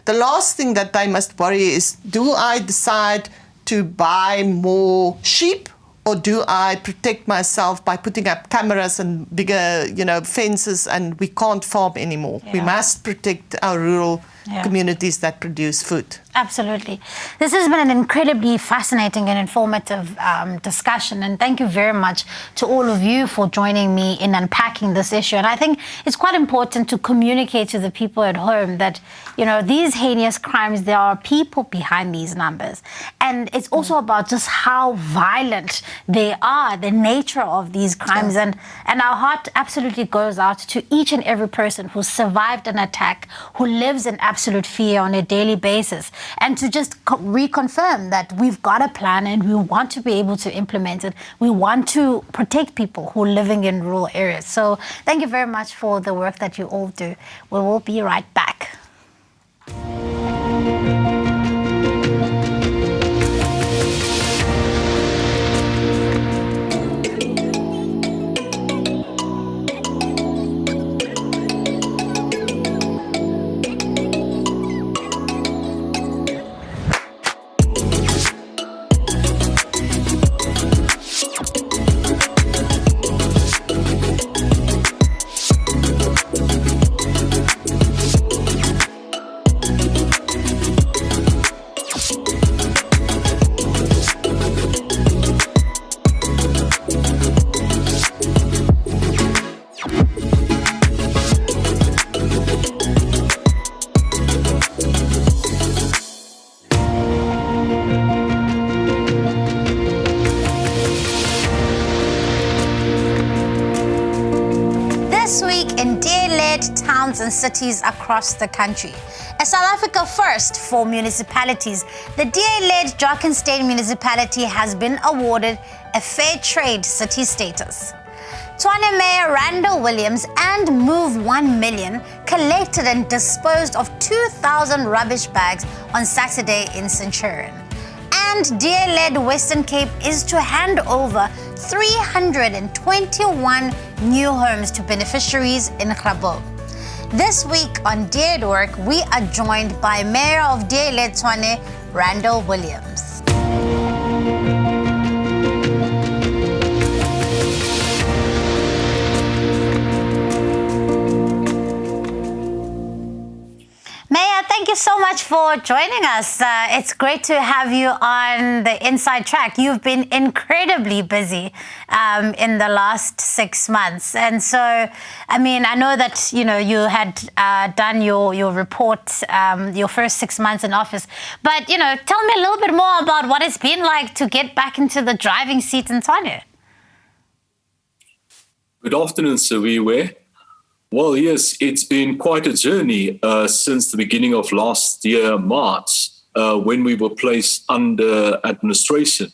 The last thing that they must worry is, do I decide to buy more sheep, or do I protect myself by putting up cameras and bigger, fences, and we can't farm anymore? We must protect our rural communities that produce food. Absolutely. This has been an incredibly fascinating and informative discussion, and thank you very much to all of you for joining me in unpacking this issue. And I think it's quite important to communicate to the people at home that, these heinous crimes, there are people behind these numbers. And it's also about just how violent they are, the nature of these crimes. And our heart absolutely goes out to each and every person who survived an attack, who lives in absolute fear on a daily basis. And to just reconfirm that we've got a plan and we want to be able to implement it. We want to protect people who are living in rural areas. So thank you very much for the work that you all do. We will be right back. And cities across the country. A South Africa first for municipalities, the DA-led Steyn municipality has been awarded a fair trade city status. Tshwane Mayor Randall Williams and Move 1 Million collected and disposed of 2,000 rubbish bags on Saturday in Centurion. And DA-led Western Cape is to hand over 321 new homes to beneficiaries in Grabo. This week on Dear at Work, we are joined by Mayor of DA-led Tshwane, Randall Williams. Mayor, thank you so much for joining us. It's great to have you on the Inside Track. You've been incredibly busy in the last 6 months. And so, I know that, you had done your report, your first 6 months in office. But, tell me a little bit more about what it's been like to get back into the driving seat in Tshwane. Good afternoon, Siviwe. Well, yes, it's been quite a journey since the beginning of last year, March, when we were placed under administration.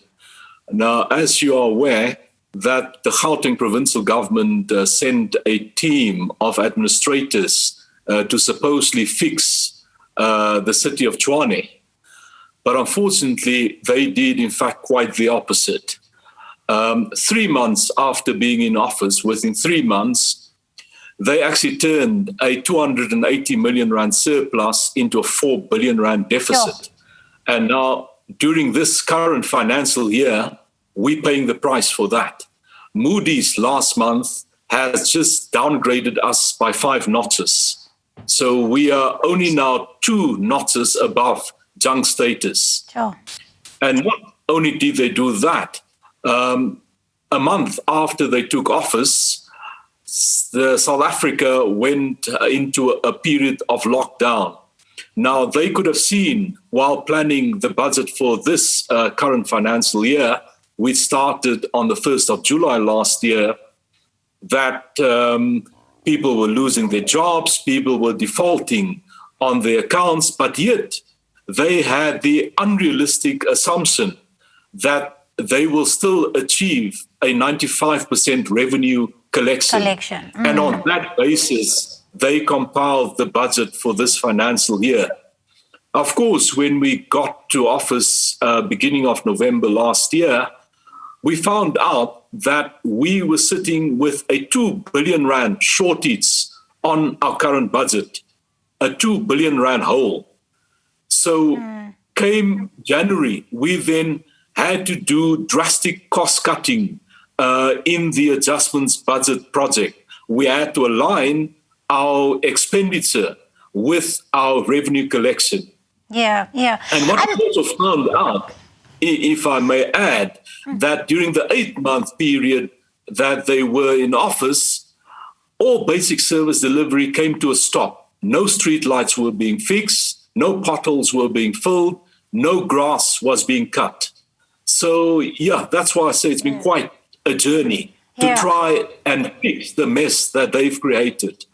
Now, as you are aware, that the Gauteng provincial government sent a team of administrators to supposedly fix the city of Tshwane. But unfortunately, they did, in fact, quite the opposite. 3 months after being in office, within 3 months, they actually turned a 280 million rand surplus into a 4 billion rand deficit. Sure. And now, during this current financial year, we're paying the price for that. Moody's last month has just downgraded us by 5 notches. So we are only now 2 notches above junk status. Sure. And not only did they do that, a month after they took office, South Africa went into a period of lockdown. Now, they could have seen, while planning the budget for this current financial year, which started on the 1st of July last year, that people were losing their jobs, people were defaulting on their accounts, but yet they had the unrealistic assumption that they will still achieve a 95% revenue collection. And on that basis, they compiled the budget for this financial year. Of course, when we got to office beginning of November last year, we found out that we were sitting with a 2 billion rand shortage on our current budget, a 2 billion rand hole. So came January, we then had to do drastic cost cutting in the adjustments budget project. We had to align our expenditure with our revenue collection. Yeah. And what we also found out, if I may add, that during the 8-month period that they were in office, all basic service delivery came to a stop. No street lights were being fixed, no potholes were being filled, no grass was being cut. So, that's why I say it's been quite a journey to try and fix the mess that they've created.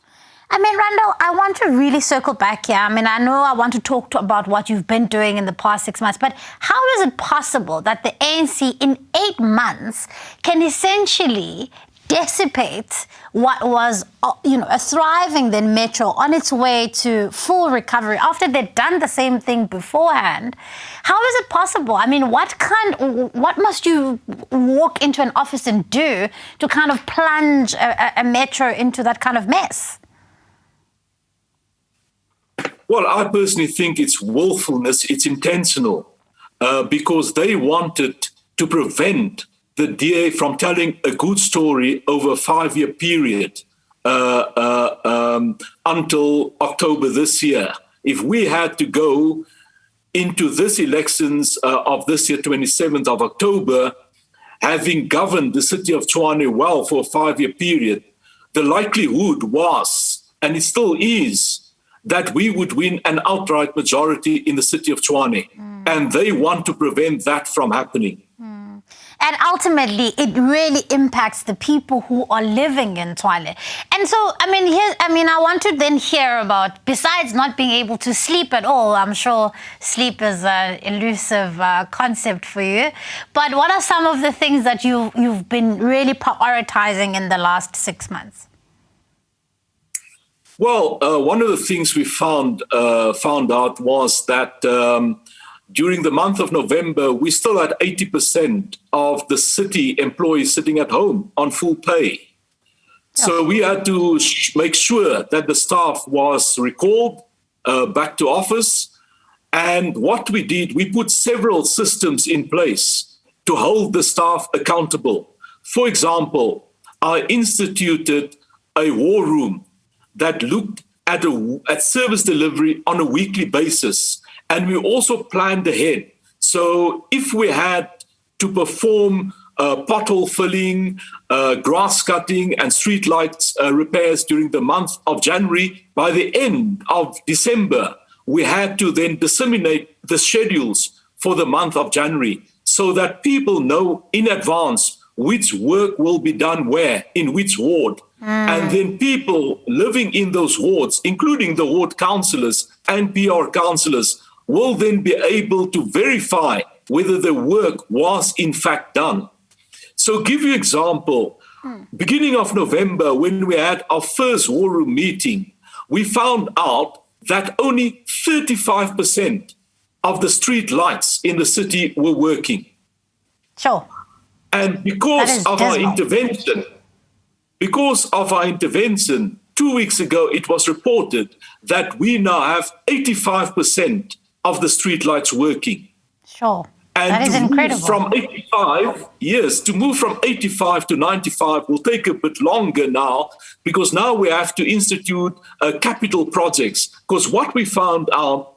I mean, Randall, I want to really circle back here. I mean, I know I want to talk about what you've been doing in the past 6 months, but how is it possible that the ANC in 8 months can essentially dissipate what was, a thriving then metro on its way to full recovery after they'd done the same thing beforehand? How is it possible? I mean, what must you walk into an office and do to kind of plunge a metro into that kind of mess? Well, I personally think it's willfulness, it's intentional, because they wanted to prevent the DA from telling a good story over a 5-year period until October this year. If we had to go into this elections of this year, 27th of October, having governed the city of Tshwane well for a 5-year period, the likelihood was, and it still is, that we would win an outright majority in the city of Tshwane. And they want to prevent that from happening. And ultimately, it really impacts the people who are living in Tshwane. And so, I want to then hear about, besides not being able to sleep at all, I'm sure sleep is an elusive concept for you, but what are some of the things that you've been really prioritizing in the last 6 months? Well, one of the things we found out was that during the month of November, we still had 80% of the city employees sitting at home on full pay. So we had to make sure that the staff was recalled back to office. And what we did, we put several systems in place to hold the staff accountable. For example, I instituted a war room that looked at service delivery on a weekly basis. And we also planned ahead. So if we had to perform pothole filling, grass cutting and street lights repairs during the month of January, by the end of December, we had to then disseminate the schedules for the month of January so that people know in advance which work will be done where, in which ward. And then people living in those wards, including the ward councillors and PR councillors, will then be able to verify whether the work was in fact done. So give you an example, beginning of November, when we had our first war room meeting, we found out that only 35% of the street lights in the city were working. Sure. And because of our intervention, 2 weeks ago, it was reported that we now have 85% of the streetlights working. Sure. And that is incredible. To move from 85 to 95 will take a bit longer now, because now we have to institute capital projects. Because what we found out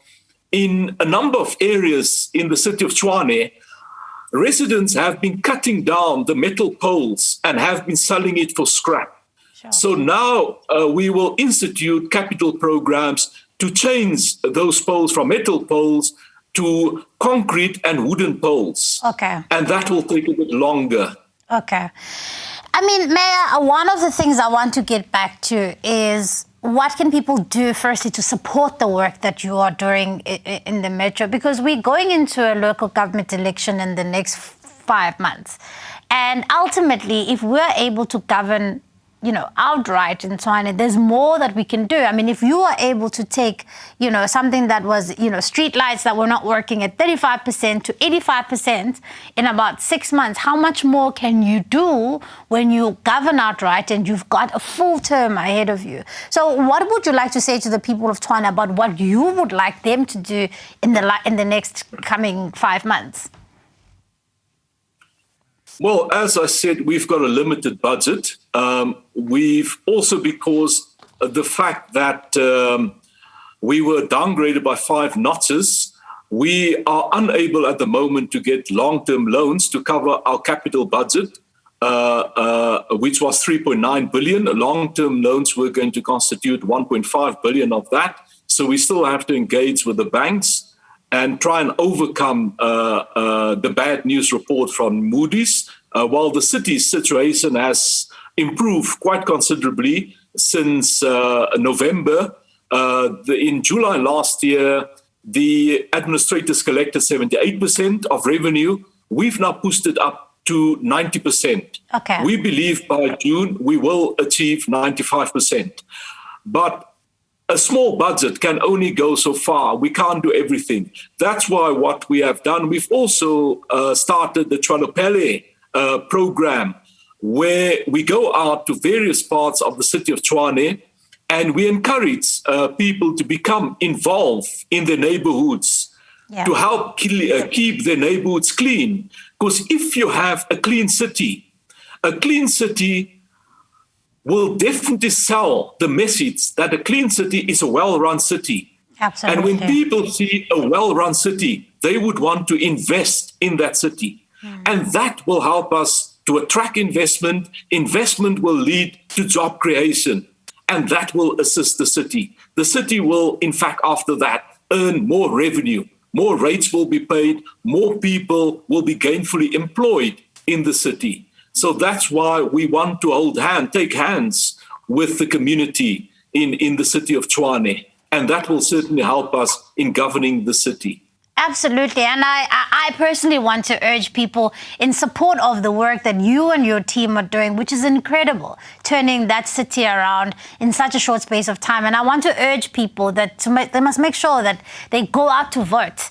in a number of areas in the city of Tshwane, residents have been cutting down the metal poles and have been selling it for scrap. Sure. So now we will institute capital programs to change those poles from metal poles to concrete and wooden poles. Okay. And that will take a bit longer. Okay. I mean, Meyer, one of the things I want to get back to is what can people do, firstly, to support the work that you are doing in the metro? Because we're going into a local government election in the next 5 months. And ultimately, if we're able to govern, outright in Tshwane, there's more that we can do. I mean, if you are able to take, something that was, street lights that were not working at 35% to 85% in about 6 months, how much more can you do when you govern outright and you've got a full term ahead of you? So what would you like to say to the people of Tshwane about what you would like them to do in the next coming 5 months? Well, as I said, we've got a limited budget. We've also, because of the fact that we were downgraded by 5 notches, we are unable at the moment to get long-term loans to cover our capital budget, which was 3.9 billion. Long-term loans were going to constitute 1.5 billion of that. So we still have to engage with the banks and try and overcome the bad news report from Moody's, while the city's situation has improved quite considerably since November. In July last year, the administrators collected 78% of revenue. We've now pushed it up to 90%. Okay. We believe by June we will achieve 95%. But a small budget can only go so far. We can't do everything. That's why what we have done, we've also started the Tshwanopele program, where we go out to various parts of the city of Tshwane and we encourage people to become involved in their neighborhoods, to help keep their neighborhoods clean. Because if you have a clean city will definitely sell the message that a clean city is a well-run city. Absolutely. And when people see a well-run city, they would want to invest in that city. And that will help us to attract investment. Investment will lead to job creation, and that will assist the city. The city will, in fact, after that, earn more revenue. More rates will be paid. More people will be gainfully employed in the city. So that's why we want to take hands with the community in the city of Tshwane. And that will certainly help us in governing the city. Absolutely. And I personally want to urge people in support of the work that you and your team are doing, which is incredible, turning that city around in such a short space of time. And I want to urge people that they must make sure that they go out to vote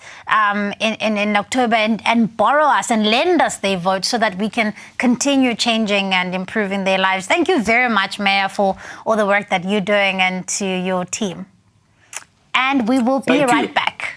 in October and borrow us and lend us their vote so that we can continue changing and improving their lives. Thank you very much, Meyer, for all the work that you're doing and to your team. And we will be right back.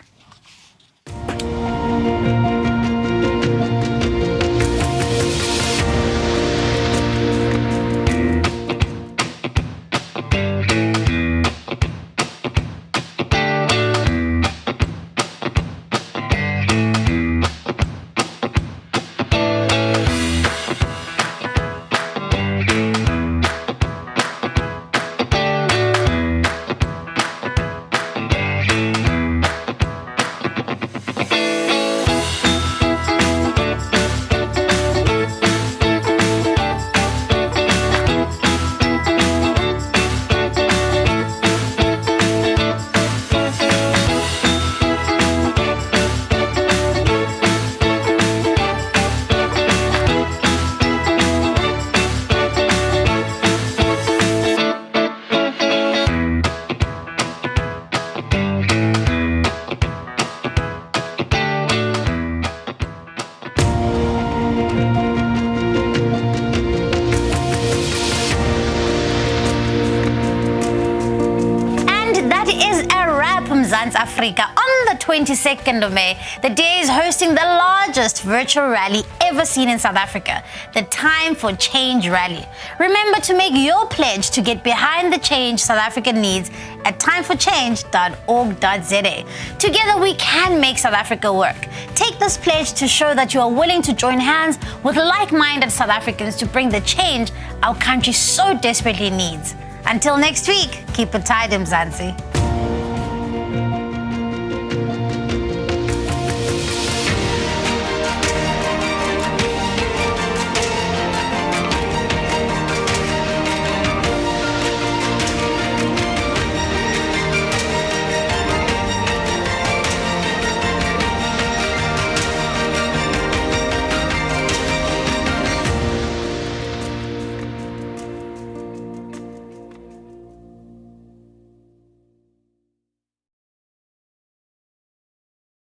Africa on the 22nd of May. The day is hosting the largest virtual rally ever seen in South Africa, the Time for Change Rally. Remember to make your pledge to get behind the change South Africa needs at timeforchange.org.za. Together we can make South Africa work. Take this pledge to show that you are willing to join hands with like-minded South Africans to bring the change our country so desperately needs. Until next week, keep it tight, Mzansi.